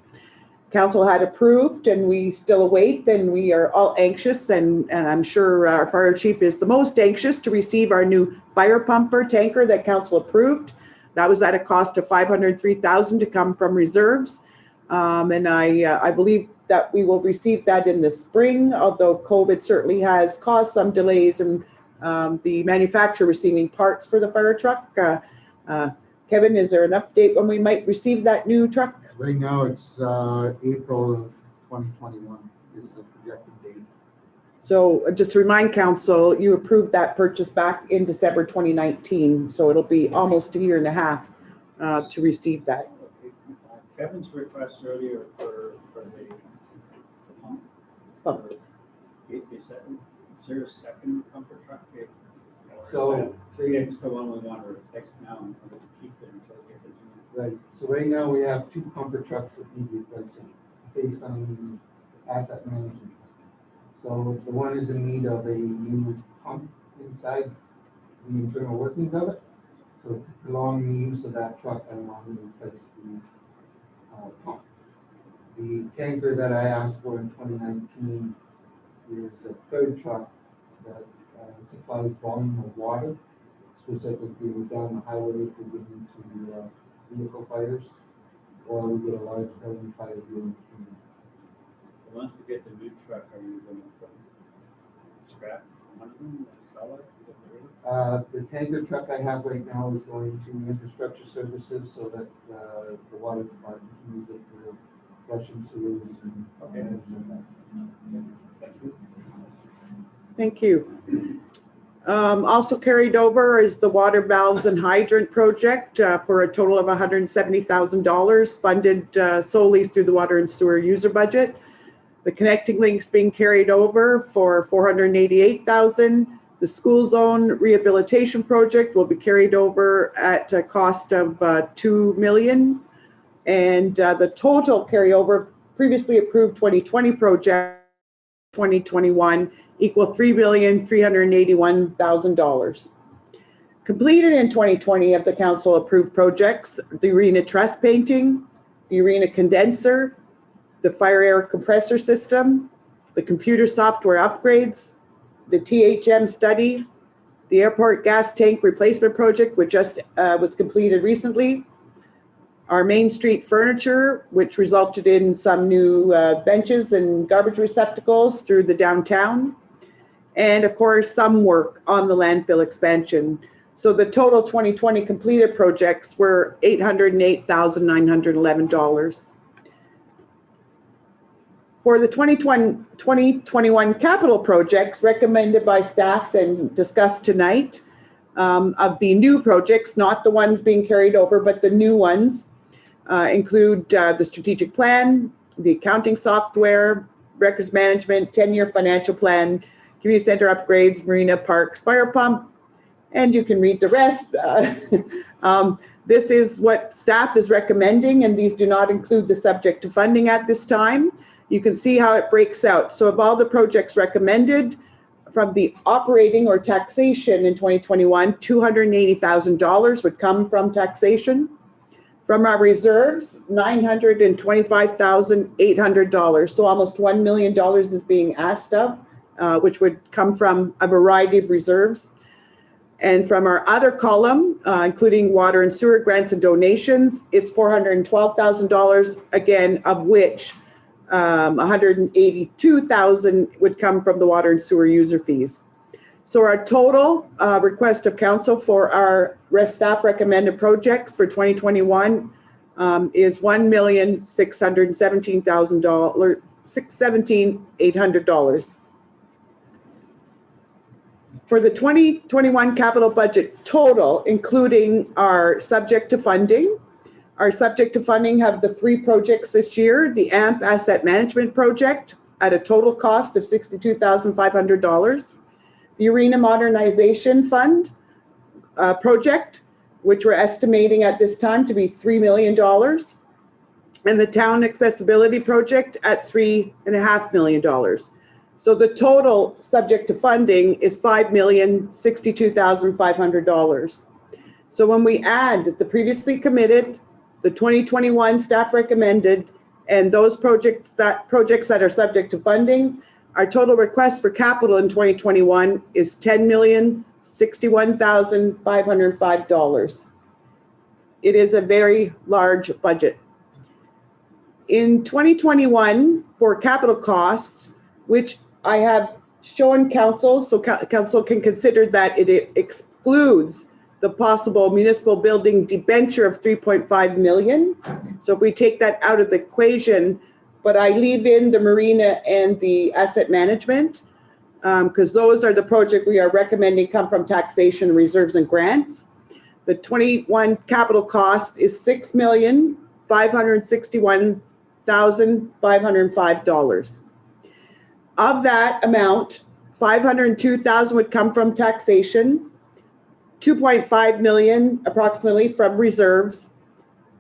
Council had approved, and we still await, and we are all anxious, and I'm sure our fire chief is the most anxious to receive our new fire pumper tanker that council approved. That was at a cost of $503,000 to come from reserves. And I believe that we will receive that in the spring, although COVID certainly has caused some delays in the manufacturer receiving parts for the fire truck. Kevin, is there an update when we might receive that new truck? Right now, it's April of 2021 is the projected date. So just to remind council, you approved that purchase back in December 2019. So it'll be almost a year and a half to receive that. Kevin's request earlier for the Pump. Is there a second pumper truck? So It's the one we want to replace now and we'll keep it until we get the new. right. So right now we have 2 pumper trucks that need replacing based on the asset management. So the one is in need of a new pump inside the internal workings of it. So to prolong the use of that truck, I want to replace the pump. The tanker that I asked for in 2019 is a 3rd truck that supplies volume of water, specifically down the highway if we get into vehicle fires, or we get a large building fire doing. Once we get the new truck, are you going to put scrap one of them, sell it? The tanker truck I have right now is going to infrastructure services so that the water department can use it for flushing sewers and things like that. Thank you. Thank you. Also carried over is the water valves and hydrant project for a total of $170,000 funded solely through the water and sewer user budget. The connecting links being carried over for $488,000. The school zone rehabilitation project will be carried over at a cost of $2 million. And the total carryover previously approved 2020 project 2021 equal $3,381,000. Completed in 2020 of the council approved projects: the arena truss painting, the arena condenser, the fire air compressor system, the computer software upgrades, the THM study, the airport gas tank replacement project, which just was completed recently, our Main Street furniture, which resulted in some new benches and garbage receptacles through the downtown, and of course, some work on the landfill expansion. So the total 2020 completed projects were $808,911. For the 2021 capital projects recommended by staff and discussed tonight, of the new projects, not the ones being carried over, but the new ones, include the strategic plan, the accounting software, records management, 10-year financial plan, community center upgrades, Marina Parks fire pump, and you can read the rest. This is what staff is recommending, and these do not include the subject to funding at this time. You can see how it breaks out. So of all the projects recommended from the operating or taxation in 2021, $280,000 would come from taxation. From our reserves, $925,800. So almost $1 million is being asked of, which would come from a variety of reserves. And from our other column, including water and sewer grants and donations, it's $412,000, again, of which $182,000 would come from the water and sewer user fees. So our total request of council for our staff recommended projects for 2021 is $1,617,800. For the 2021 capital budget total, including our subject to funding, our subject to funding have the 3 projects this year: the AMP Asset Management Project at a total cost of $62,500, the Arena Modernization Fund project, which we're estimating at this time to be $3 million, and the Town Accessibility Project at $3.5 million. So the total subject to funding is $5,062,500. So when we add the previously committed, the 2021 staff recommended, and those projects that are subject to funding, our total request for capital in 2021 is $10,061,505. It is a very large budget. In 2021, for capital cost, which I have shown council, so council can consider that it excludes the possible municipal building debenture of 3.5 million. So if we take that out of the equation, but I leave in the marina and the asset management, because those are the project we are recommending come from taxation, reserves, and grants. The 21 capital cost is $6,561,505. Of that amount, $502,000 would come from taxation, $2.5 million approximately from reserves,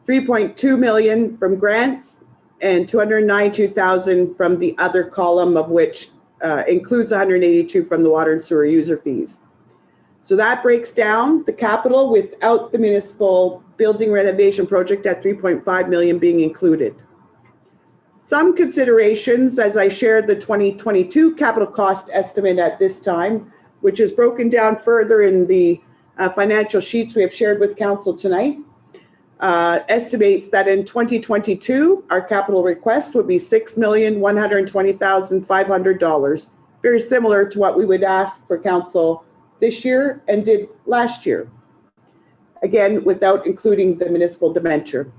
$3.2 million from grants, and $292,000 from the other column, of which includes $182,000 from the water and sewer user fees. So that breaks down the capital without the municipal building renovation project at $3.5 million being included. Some considerations, as I shared the 2022 capital cost estimate at this time, which is broken down further in the financial sheets we have shared with council tonight, estimates that in 2022, our capital request would be $6,120,500, very similar to what we would ask for council this year and did last year. Again, without including the municipal debenture.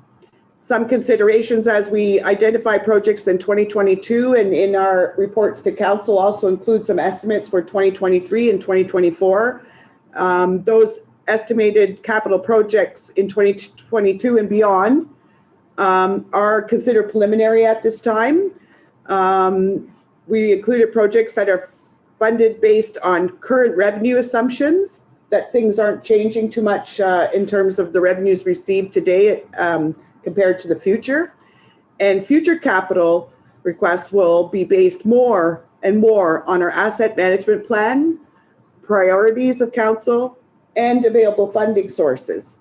Some considerations as we identify projects in 2022 and in our reports to council also include some estimates for 2023 and 2024. Those estimated capital projects in 2022 and beyond are considered preliminary at this time. We included projects that are funded based on current revenue assumptions, that things aren't changing too much in terms of the revenues received today compared to the future. And future capital requests will be based more and more on our asset management plan, priorities of council, and available funding sources.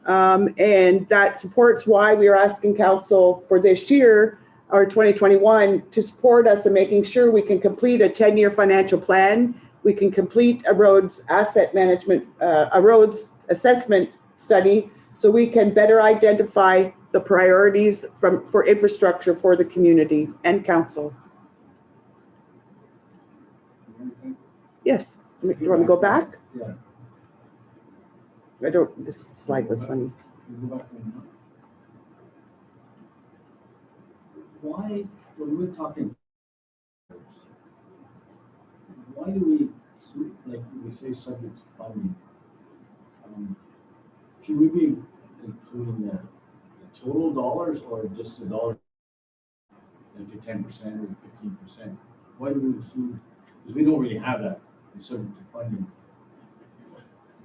And that supports why we are asking council for this year, or 2021, to support us in making sure we can complete a 10-year financial plan, we can complete a roads asset management, a roads assessment study, so we can better identify the priorities for infrastructure for the community and council. Yes, you want to go back? Yeah. I don't, this slide was funny. Why, when we're talking, why do we, like we say, subject to funding? Should we be including the total dollars or just the dollar, like the 10% or the 15%? Why do we include, because we don't really have that, we're subject to funding.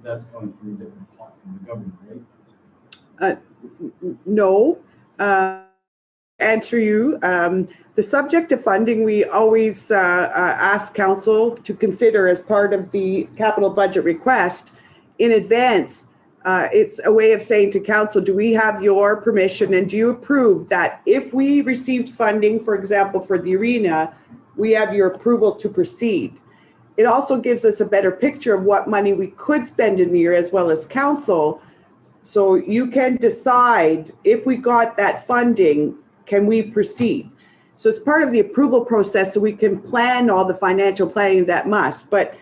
That's coming from a different pot from the government, right? No. Answer you. The subject of funding, we always ask council to consider as part of the capital budget request in advance. It's a way of saying to council, do we have your permission and do you approve that if we received funding, for example, for the arena, we have your approval to proceed? It also gives us a better picture of what money we could spend in the year as well as council. So you can decide if we got that funding, can we proceed? So it's part of the approval process so we can plan all the financial planning that must. But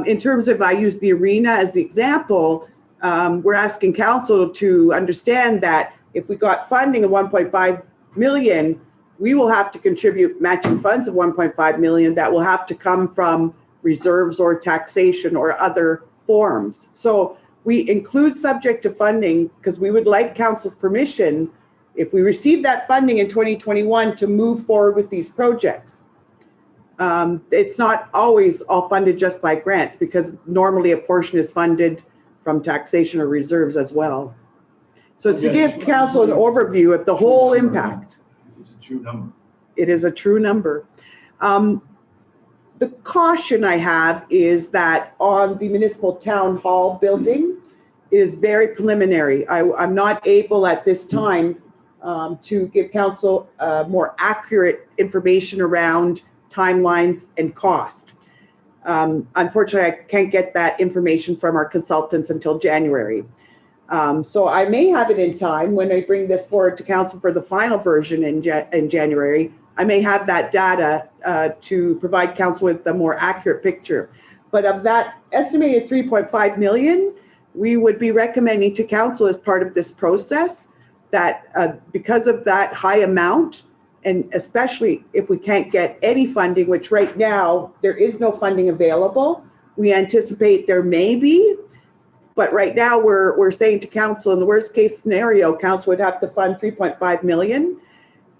in terms of, I use the arena as the example, we're asking council to understand that if we got funding of 1.5 million, we will have to contribute matching funds of 1.5 million that will have to come from reserves or taxation or other forms. So we include subject to funding because we would like council's permission, if we receive that funding in 2021, to move forward with these projects. It's not always all funded just by grants, because normally a portion is funded from taxation or reserves as well. So to give council an overview of the whole impact. It's a true number. It is a true number. The caution I have is that on the municipal town hall building, it is very preliminary. I'm not able at this time to give council more accurate information around timelines and cost. Unfortunately, I can't get that information from our consultants until January. So I may have it in time when I bring this forward to council for the final version in January. I may have that data to provide council with a more accurate picture. But of that estimated 3.5 million, we would be recommending to council as part of this process that because of that high amount, and especially if we can't get any funding, which right now there is no funding available, we anticipate there may be. But right now we're saying to council, in the worst case scenario, council would have to fund 3.5 million.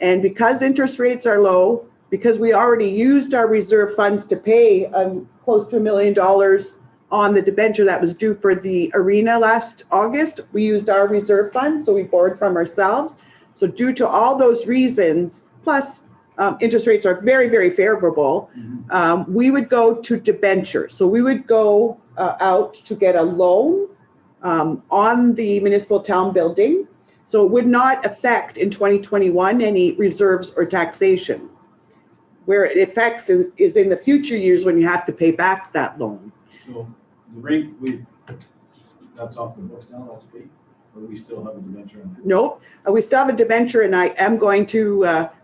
And because interest rates are low, because we already used our reserve funds to pay close to $1 million on the debenture that was due for the arena last August, we used our reserve funds, so we borrowed from ourselves. So due to all those reasons, plus interest rates are very, very favorable, we would go to debenture. So we would go out to get a loan on the municipal town building. So it would not affect in 2021 any reserves or taxation. Where it affects is in the future years when you have to pay back that loan. So the rate that's off the books now, that's paid, or we still have a debenture on it? Nope, we still have a debenture, and I am going to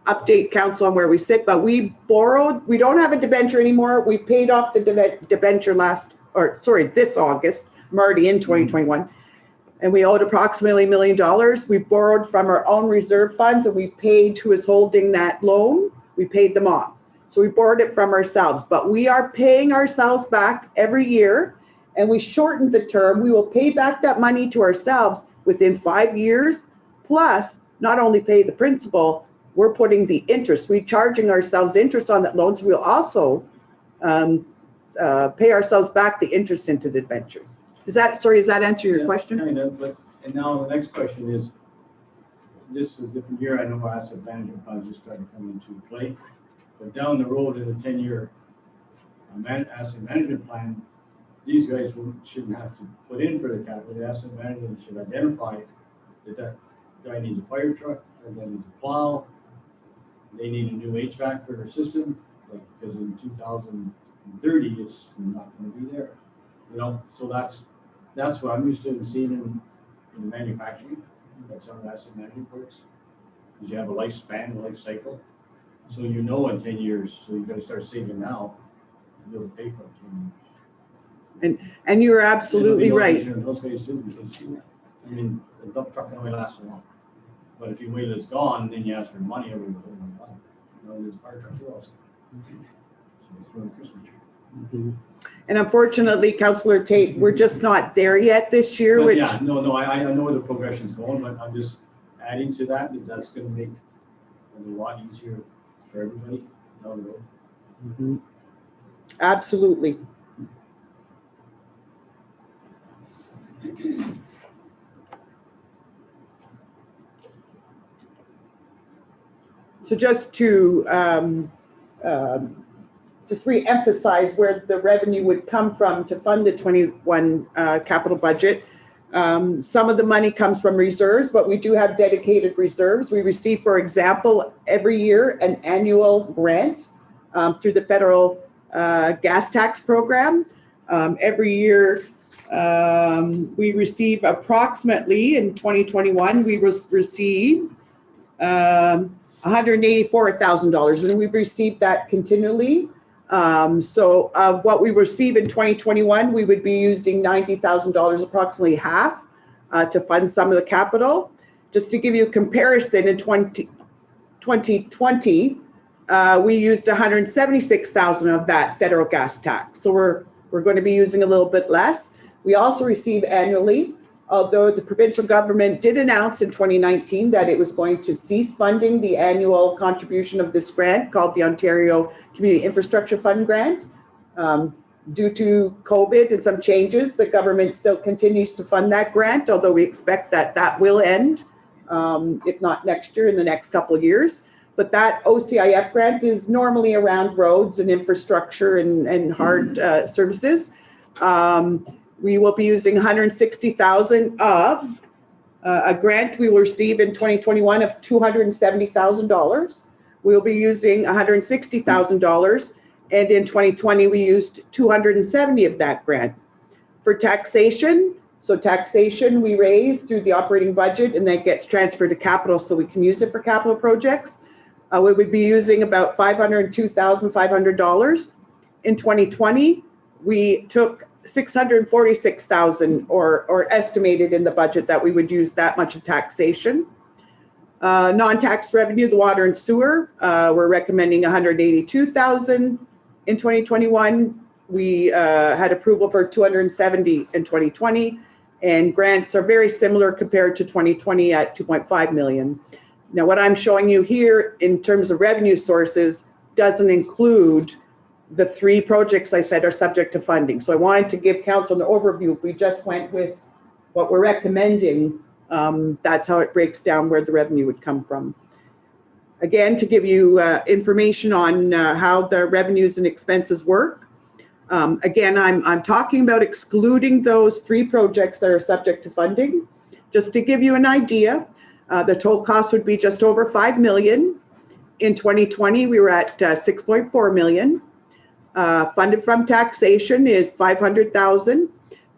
update council on where we sit, but we borrowed, we don't have a debenture anymore. We paid off the debenture this August, I'm already in 2021. And we owed approximately $1 million. We borrowed from our own reserve funds, and we paid who is holding that loan. We paid them off. So we borrowed it from ourselves, but we are paying ourselves back every year, and we shortened the term. We will pay back that money to ourselves within 5 years, plus not only pay the principal, we're putting the interest. We're charging ourselves interest on that loan, so we'll also pay ourselves back the interest into the debentures. Does that answer your question? Kind of, but, and now the next question is, this is a different year. I know asset management plans just started coming into play, but down the road in a 10-year asset management plan, these guys shouldn't have to put in for the capital. The asset management should identify that guy needs a fire truck, that guy needs a plow, they need a new HVAC for their system, because in 2030 it's not going to be there. So that's what I'm used to seeing in manufacturing. That's how asset management works. Because you have a lifespan, a life cycle. So in 10 years, so you got to start saving now to be able to pay for it in 10 years. And you're absolutely right. Those guys too, because the dump truck can only last so long. But if you wait till it's gone, then you ask for money every time. There's a fire truck too also. So it's for the Christmas tree. And unfortunately, Councillor Tate, we're just not there yet this year. But which yeah, no, I know where the progression's going, but I'm just adding to that that's going to make it a lot easier for everybody down the road. Absolutely. So just to just re-emphasize where the revenue would come from to fund the 21 capital budget. Some of the money comes from reserves, but we do have dedicated reserves. We receive, for example, every year an annual grant through the federal gas tax program. Every year we receive approximately, in 2021, we received $184,000, and we've received that continually. So of what we receive in 2021, we would be using $90,000, approximately half, to fund some of the capital. Just to give you a comparison, in 2020, we used 176,000 of that federal gas tax. So we're going to be using a little bit less. We also receive annually, although the provincial government did announce in 2019 that it was going to cease funding the annual contribution of this grant called the Ontario Community Infrastructure Fund grant. Due to COVID and some changes, the government still continues to fund that grant, although we expect that that will end, if not next year, in the next couple of years. But that OCIF grant is normally around roads and infrastructure and hard services. We will be using 160,000 of a grant we will receive in 2021 of $270,000. We'll be using $160,000. And in 2020, we used 270 of that grant. For taxation, so taxation we raise through the operating budget and that gets transferred to capital so we can use it for capital projects. We would be using about $502,500. In 2020, we took 646,000 or estimated in the budget that we would use that much of taxation. Non-tax revenue, the water and sewer, we're recommending 182,000. In 2021, we had approval for 270 in 2020, and grants are very similar compared to 2020 at 2.5 million. Now, what I'm showing you here in terms of revenue sources doesn't include the 3 projects I said are subject to funding. So I wanted to give council an overview. We just went with what we're recommending. That's how it breaks down where the revenue would come from. Again, to give you information on how the revenues and expenses work. Again, I'm talking about excluding those 3 projects that are subject to funding. Just to give you an idea, the total cost would be just over 5 million. In 2020, we were at 6.4 million. Funded from taxation is 500,000,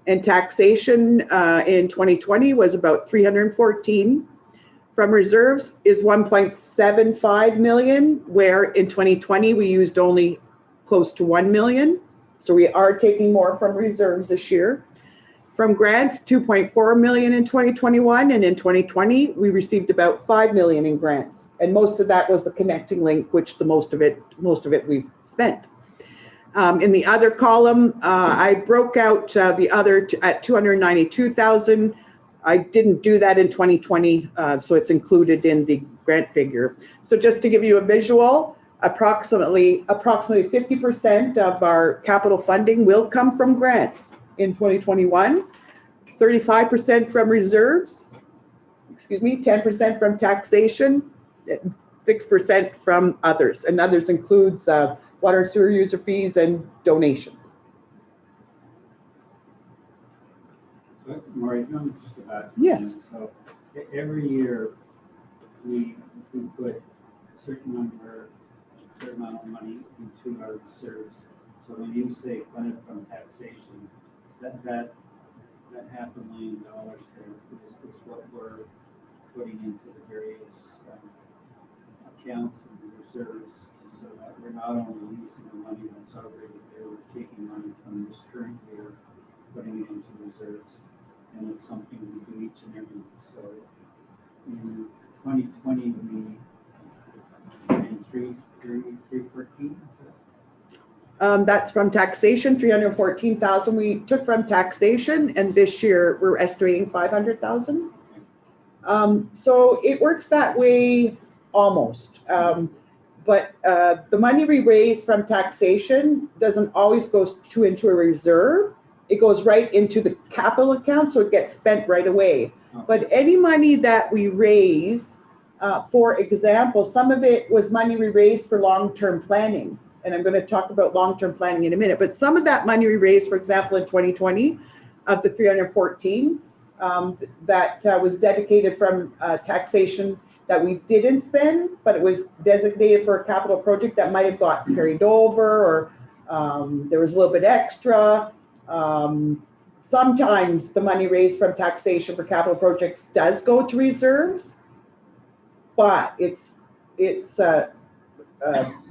and taxation in 2020 was about 314. From reserves is 1.75 million, where in 2020 we used only close to 1 million. So we are taking more from reserves this year. From grants, 2.4 million in 2021, and in 2020 we received about 5 million in grants, and most of that was the connecting link, which the most of it we've spent. In the other column, I broke out the other at 292,000. I didn't do that in 2020, so it's included in the grant figure. So just to give you a visual, approximately 50% of our capital funding will come from grants in 2021, 35% from reserves, 10% from taxation, 6% from others. And others includes water and sewer user fees and donations. Maureen, just about. Yes. So every year we put a certain amount of money into our reserves. So when you say funded from taxation, that $500,000 there is what we're putting into the various accounts and reserves, so that we're not only using the money that's already there, we're taking money from this current year, putting it into reserves. And it's something we do each and every year. So in 2020, we in 314. That's from taxation, 314,000 we took from taxation, and this year we're estimating 500,000. So it works that way almost. But the money we raise from taxation doesn't always go into a reserve. It goes right into the capital account, so it gets spent right away. But any money that we raise, for example, some of it was money we raised for long-term planning. And I'm going to talk about long-term planning in a minute. But some of that money we raised, for example, in 2020, of the 314, that was dedicated from taxation that we didn't spend, but it was designated for a capital project that might have got carried over, or there was a little bit extra. Sometimes the money raised from taxation for capital projects does go to reserves, but it's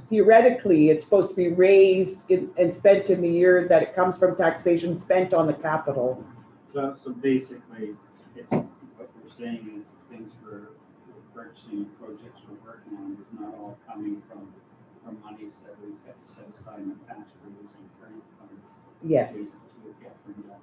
theoretically it's supposed to be raised and spent in the year that it comes from taxation, spent on the capital. So basically, it's what we're saying is things we're purchasing, projects we're working on is not all coming from from monies that we've had set aside in the past for using current funds. Yes, To get from that.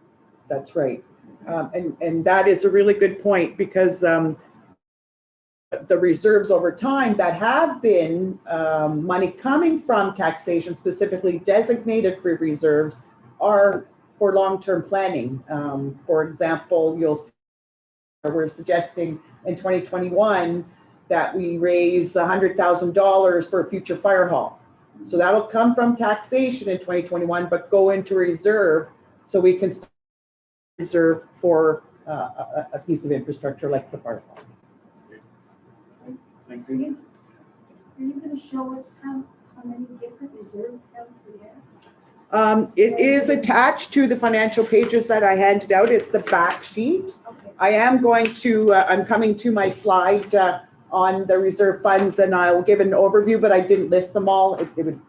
that's right. And that is a really good point, because the reserves over time that have been money coming from taxation, specifically designated for reserves, are for long-term planning. For example, you'll see we're suggesting in 2021 that we raise $100,000 for a future fire hall. So that'll come from taxation in 2021, but go into reserve so we can reserve for a piece of infrastructure like the fire hall. Thank Are you. you gonna show us how many different reserve accounts we have? It is attached to the financial pages that I handed out. It's the back sheet. Okay. I am going to, I'm coming to my slide on the reserve funds, and I'll give an overview, but I didn't list them all. You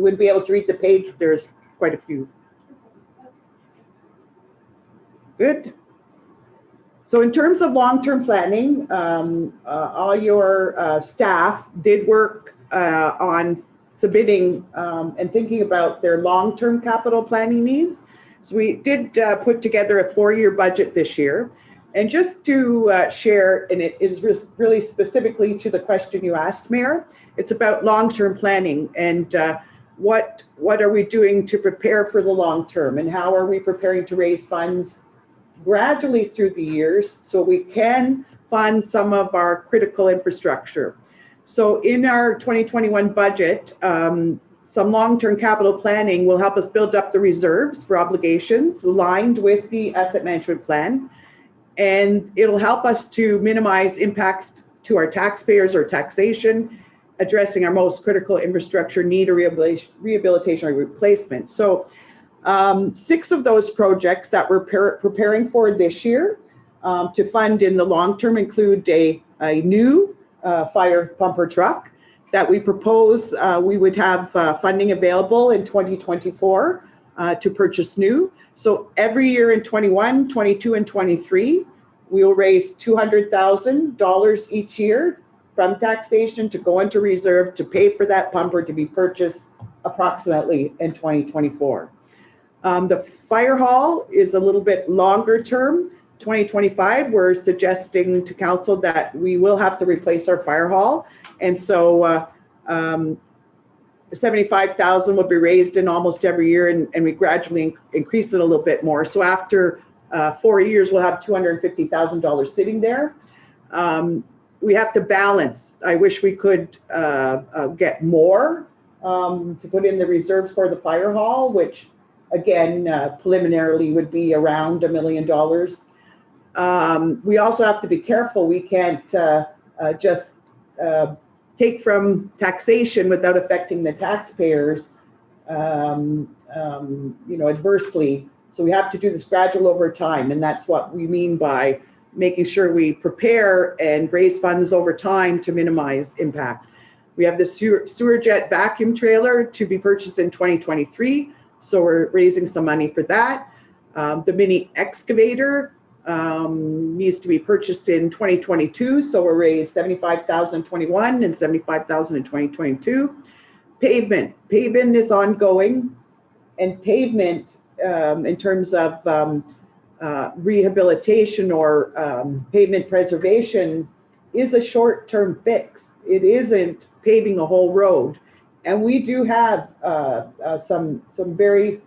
wouldn't be able to read the page. There's quite a few. Good. So in terms of long-term planning, all your staff did work on submitting and thinking about their long-term capital planning needs. So we did put together a 4-year budget this year. And just to share, and it is really specifically to the question you asked, Mayor, it's about long-term planning and what are we doing to prepare for the long term, and how are we preparing to raise funds gradually through the years so we can fund some of our critical infrastructure. So in our 2021 budget, some long-term capital planning will help us build up the reserves for obligations aligned with the asset management plan. And it'll help us to minimize impacts to our taxpayers or taxation, addressing our most critical infrastructure need or rehabilitation or replacement. So 6 of those projects that we're preparing for this year to fund in the long term include a new fire pumper truck that we propose we would have funding available in 2024 to purchase new. So every year in 21, 22, and 23, we will raise $200,000 each year from taxation to go into reserve to pay for that pumper to be purchased approximately in 2024. The fire hall is a little bit longer term. 2025, we're suggesting to council that we will have to replace our fire hall. And so 75,000 will be raised in almost every year, and we gradually increase it a little bit more. So after 4 years, we'll have $250,000 sitting there. We have to balance. I wish we could get more to put in the reserves for the fire hall, which again, preliminarily would be around $1 million. We also have to be careful. We can't just take from taxation without affecting the taxpayers, adversely. So we have to do this gradual over time, and that's what we mean by making sure we prepare and raise funds over time to minimize impact. We have the sewer jet vacuum trailer to be purchased in 2023. So we're raising some money for that. The mini excavator needs to be purchased in 2022. So we'll raise $75,000 in 21 and $75,000 in 2022. Pavement is ongoing, and pavement in terms of rehabilitation or pavement preservation is a short-term fix. It isn't paving a whole road. And we do have some very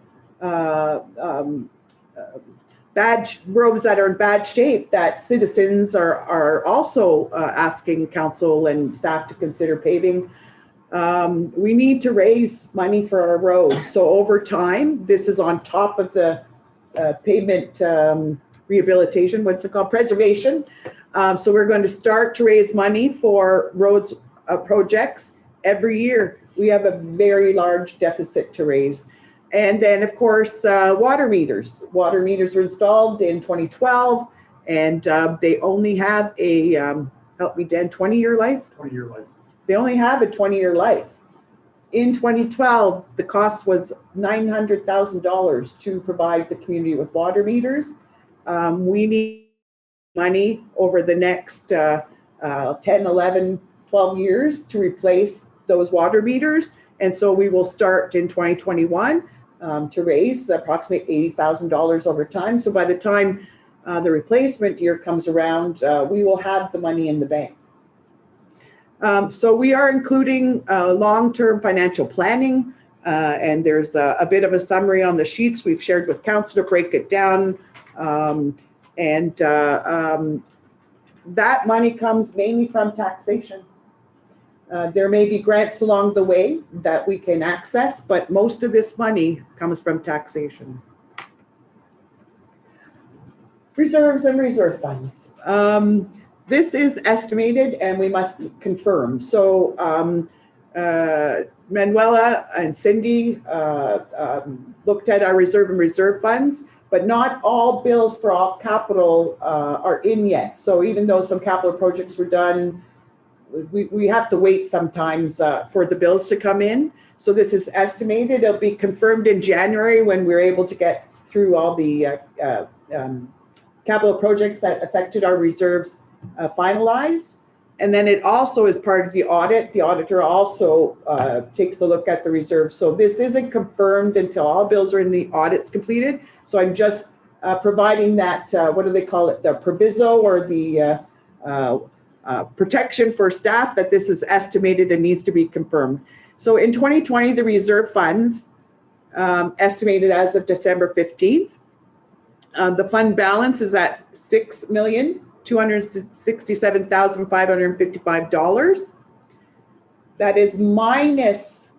bad roads that are in bad shape that citizens are also asking council and staff to consider paving. We need to raise money for our roads. So over time, this is on top of the pavement rehabilitation, what's it called? Preservation. So we're going to start to raise money for roads projects every year. We have a very large deficit to raise. And then, of course, water meters. Water meters were installed in 2012, and they only have a, help me, Dan, 20-year life? 20-year life. They only have a 20-year life. In 2012, the cost was $900,000 to provide the community with water meters. We need money over the next 10, 11, 12 years to replace those water meters. And so we will start in 2021 to raise approximately $80,000 over time. So by the time the replacement year comes around, we will have the money in the bank. So we are including long-term financial planning, and there's a bit of a summary on the sheets we've shared with council to break it down. That money comes mainly from taxation. There may be grants along the way that we can access, but most of this money comes from taxation. Reserves and reserve funds. This is estimated and we must confirm. So Manuela and Cindy looked at our reserve and reserve funds, but not all bills for all capital are in yet. So even though some capital projects were done, we have to wait sometimes for the bills to come in. So this is estimated. It'll be confirmed in January when we're able to get through all the capital projects that affected our reserves finalized. And then it also is part of the audit. The auditor also takes a look at the reserves. So this isn't confirmed until all bills are in the audits completed. So I'm just providing that, what do they call it? The proviso or the protection for staff that this is estimated and needs to be confirmed. So in 2020, the reserve funds estimated as of December 15th, the fund balance is at $6,267,555. That is minus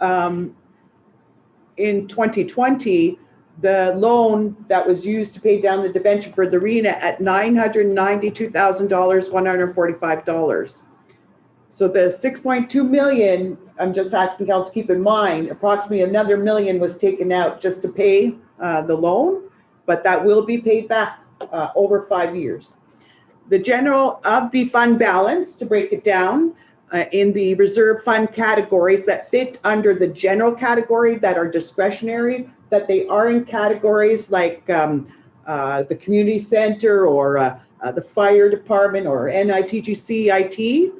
in 2020, the loan that was used to pay down the debenture for the arena at $992,145. So the 6.2 million, I'm just asking council to keep in mind, approximately another $1 million was taken out just to pay the loan, but that will be paid back over 5 years. The general of the fund balance, to break it down, in the reserve fund categories that fit under the general category that are discretionary, that they are in categories like the community center or the fire department or NITGC IT.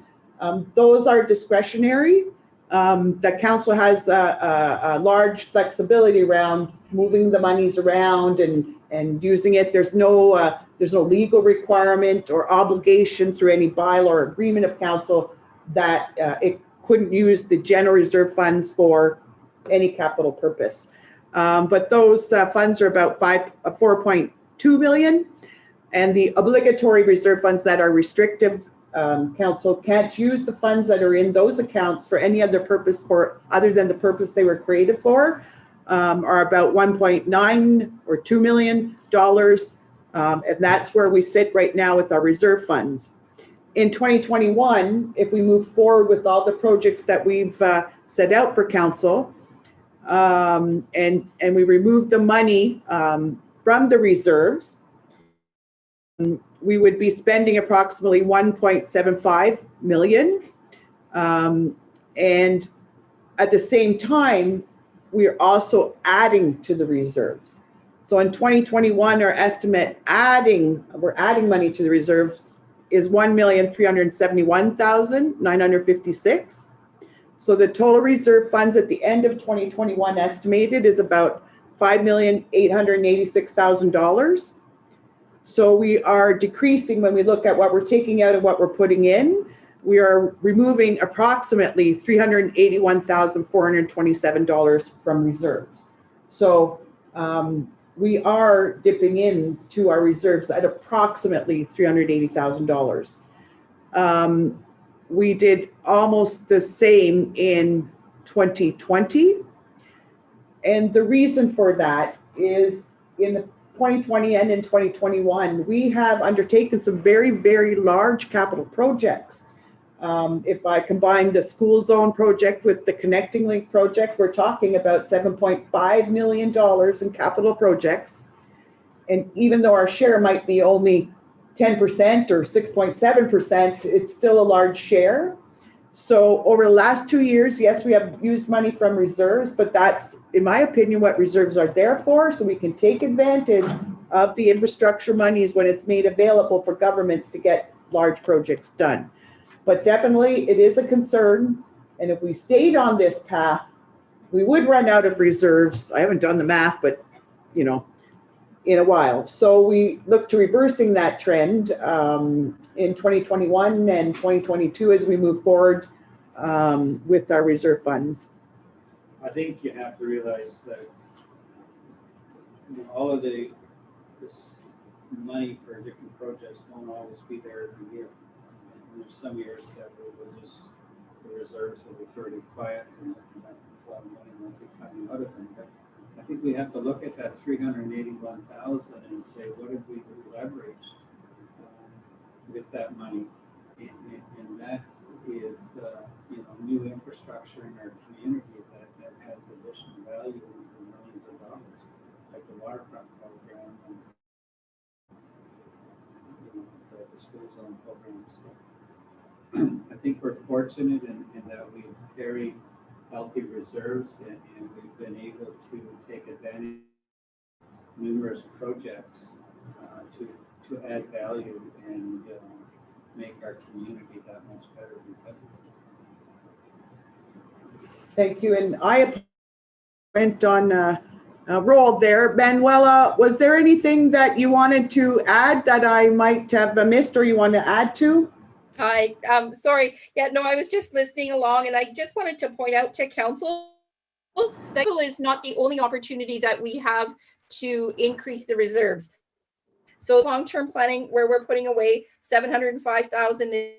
Those are discretionary. The council has a large flexibility around moving the monies around and using it. There's no legal requirement or obligation through any bylaw or agreement of council that it couldn't use the general reserve funds for any capital purpose. But those funds are about 4.2 million, and the obligatory reserve funds that are restrictive, council can't use the funds that are in those accounts for any other purpose other than the purpose they were created for, are about 1.9 or $2 million, and that's where we sit right now with our reserve funds. In 2021, if we move forward with all the projects that we've set out for council, and we remove the money from the reserves, we would be spending approximately 1.75 million. And at the same time, we're also adding to the reserves. So in 2021, our estimate we're adding money to the reserves is 1,371,956. So the total reserve funds at the end of 2021 estimated is about $5,886,000. So we are decreasing when we look at what we're taking out and what we're putting in. We are removing approximately $381,427 from reserves. So we are dipping into our reserves at approximately $380,000. We did almost the same in 2020. And the reason for that is in the 2020 and in 2021, we have undertaken some very, very large capital projects. If I combine the school zone project with the Connecting Link project, we're talking about $7.5 million in capital projects. And even though our share might be only 10% or 6.7%, it's still a large share. So over the last 2 years, yes, we have used money from reserves, but that's, in my opinion, what reserves are there for, so we can take advantage of the infrastructure monies when it's made available for governments to get large projects done. But definitely it is a concern, And if we stayed on this path, we would run out of reserves. I haven't done the math, but you know, in a while. So we look to reversing that trend in 2021 and 2022 as we move forward with our reserve funds. I think you have to realize that all of this money for different projects won't always be there every year. And there's some years that the reserves will be fairly quiet and a lot of money won't be coming out of them. But I think we have to look at that 381,000 and say, what have we leveraged with that money? And that is, new infrastructure in our community that has additional value into millions of dollars, like the waterfront program and the school zone programs. So I think we're fortunate in that we carry healthy reserves and we've been able to take advantage of numerous projects to add value and make our community that much better because of it. Thank you. And I went on a roll there. Manuela, was there anything that you wanted to add that I might have missed or you want to add to? Hi, sorry. Yeah, no, I was just listening along and I just wanted to point out to council that is not the only opportunity that we have to increase the reserves. So long-term planning where we're putting away 705,000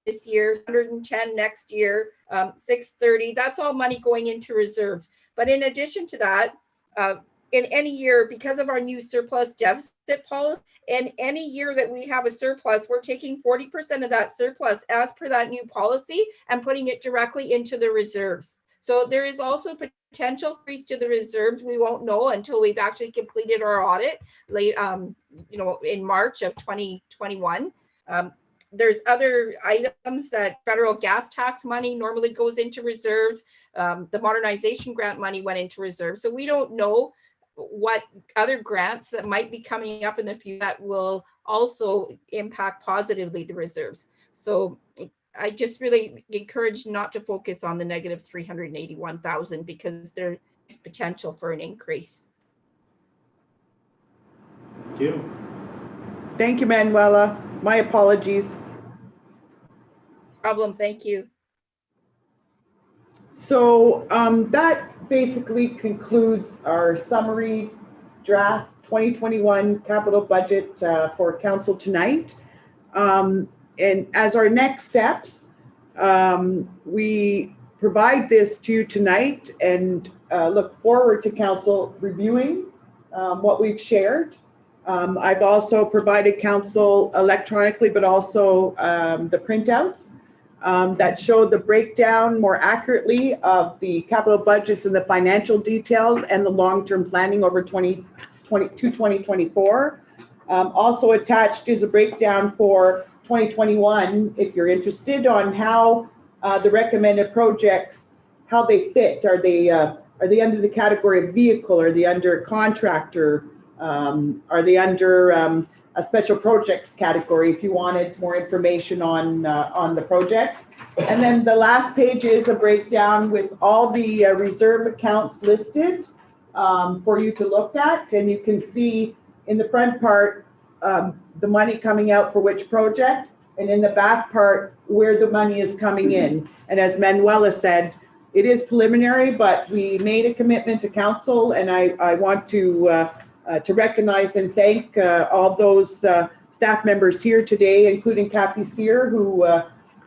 this year, 110 next year, 630, that's all money going into reserves. But in addition to that, in any year, because of our new surplus deficit policy, in any year that we have a surplus, we're taking 40% of that surplus as per that new policy and putting it directly into the reserves. So there is also potential increase to the reserves. We won't know until we've actually completed our audit late, in March of 2021. There's other items that federal gas tax money normally goes into reserves. The modernization grant money went into reserves. So we don't know what other grants that might be coming up in the future that will also impact positively the reserves. So I just really encourage not to focus on the negative 381,000 because there's potential for an increase. Thank you. Thank you, Manuela. My apologies. Problem, thank you. So that basically concludes our summary draft 2021 capital budget for council tonight. And as our next steps, we provide this to you tonight and look forward to council reviewing what we've shared. I've also provided council electronically, but also the printouts that show the breakdown more accurately of the capital budgets and the financial details and the long-term planning over 2020 to 2024. Also attached is a breakdown for 2021, if you're interested, on how the recommended projects, how they fit. Are they under the category of vehicle? Are they under contractor? Are they under a special projects category if you wanted more information on the projects? And then the last page is a breakdown with all the reserve accounts listed for you to look at. And you can see in the front part, the money coming out for which project, and in the back part, where the money is coming in. And as Manuela said, it is preliminary, but we made a commitment to council, and I want to recognize and thank all those staff members here today, including Kathy Sear, who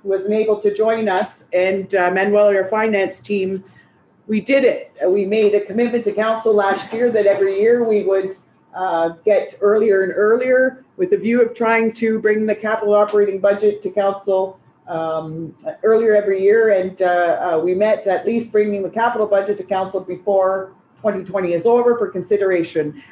wasn't able to join us, and Manuela, our finance team. We did it. We made a commitment to council last year that every year we would get earlier and earlier with the view of trying to bring the capital operating budget to council earlier every year. And we met at least bringing the capital budget to council before 2020 is over for consideration.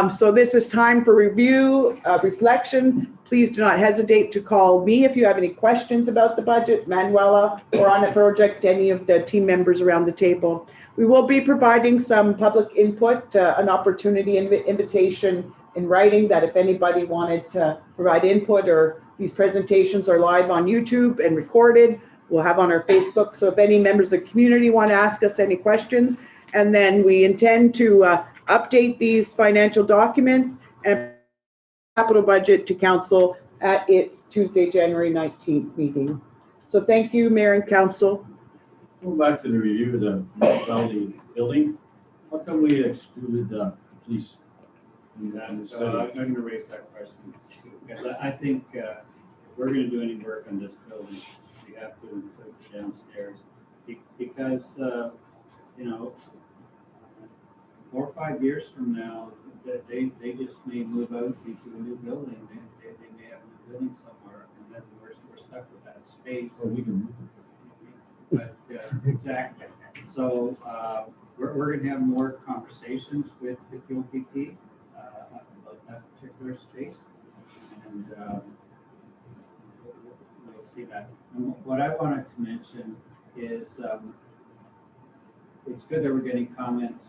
So this is time for review, reflection. Please do not hesitate to call me if you have any questions about the budget, Manuela, or on the project, any of the team members around the table. We will be providing some public input, an opportunity invitation in writing that if anybody wanted to provide input, or these presentations are live on YouTube and recorded. we'll have on our Facebook. So if any members of the community want to ask us any questions, and then we intend to update these financial documents and capital budget to council at its Tuesday, January 19th meeting. So thank you, Mayor and Council. Going back to the review of the municipality building, how come we excluded the police in that I'm study? going to raise that question, because I think if we're going to do any work on this building, we have to include the downstairs, because, you know, 4 or 5 years from now, they just may move out into a new building. They may have a new building somewhere, and then we're stuck with that space. Or we can move But exactly. So we're going to have more conversations with the QPT about that particular space, and we'll see that. And what I wanted to mention is it's good that we're getting comments,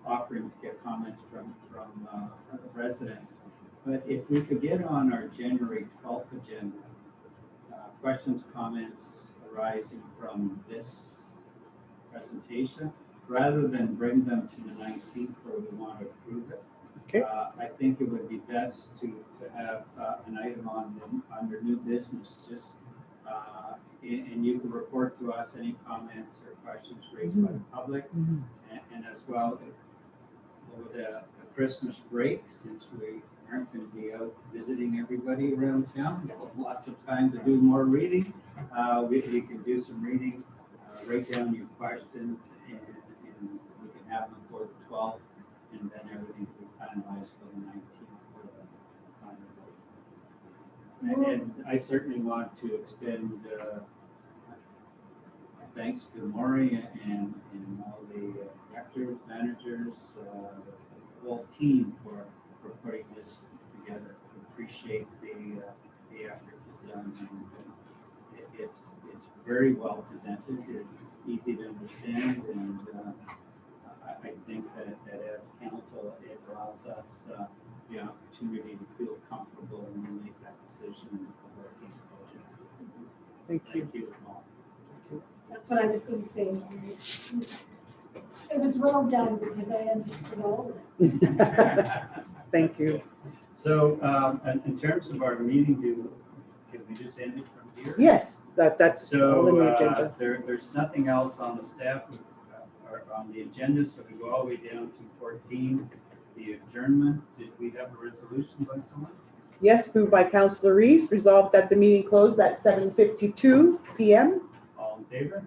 offering to get comments from residents. But if we could get on our January 12th agenda, questions, comments arising from this presentation, rather than bring them to the 19th where we want to approve it. Okay. I think it would be best to have an item under new business, just and you can report to us any comments or questions raised by the public, and as well over the Christmas break, since we aren't going to be out visiting everybody around town. We'll have lots of time to do more reading. You can do some reading, write down your questions, and we can have them for the 12th, and then everything will be finalized for the 19th for the final vote. And I certainly want to extend thanks to Maury and all the directors, managers, the whole team for putting this together. Appreciate the effort you've done. It's very well presented. It's easy to understand, and I think that as council, it allows us the opportunity to feel comfortable when we make that decision about these projects. Thank you. Thank you all. That's what I was going to say. It was well done because I understood all of it. Thank you. So in terms of our meeting, can we just end it from here? Yes, that's all in the So agenda. there's nothing else on the staff or on the agenda, so we go all the way down to 14, the adjournment. Did we have a resolution by someone? Yes, moved by Councillor Reese, resolved that the meeting closed at 7:52 p.m. All in favor?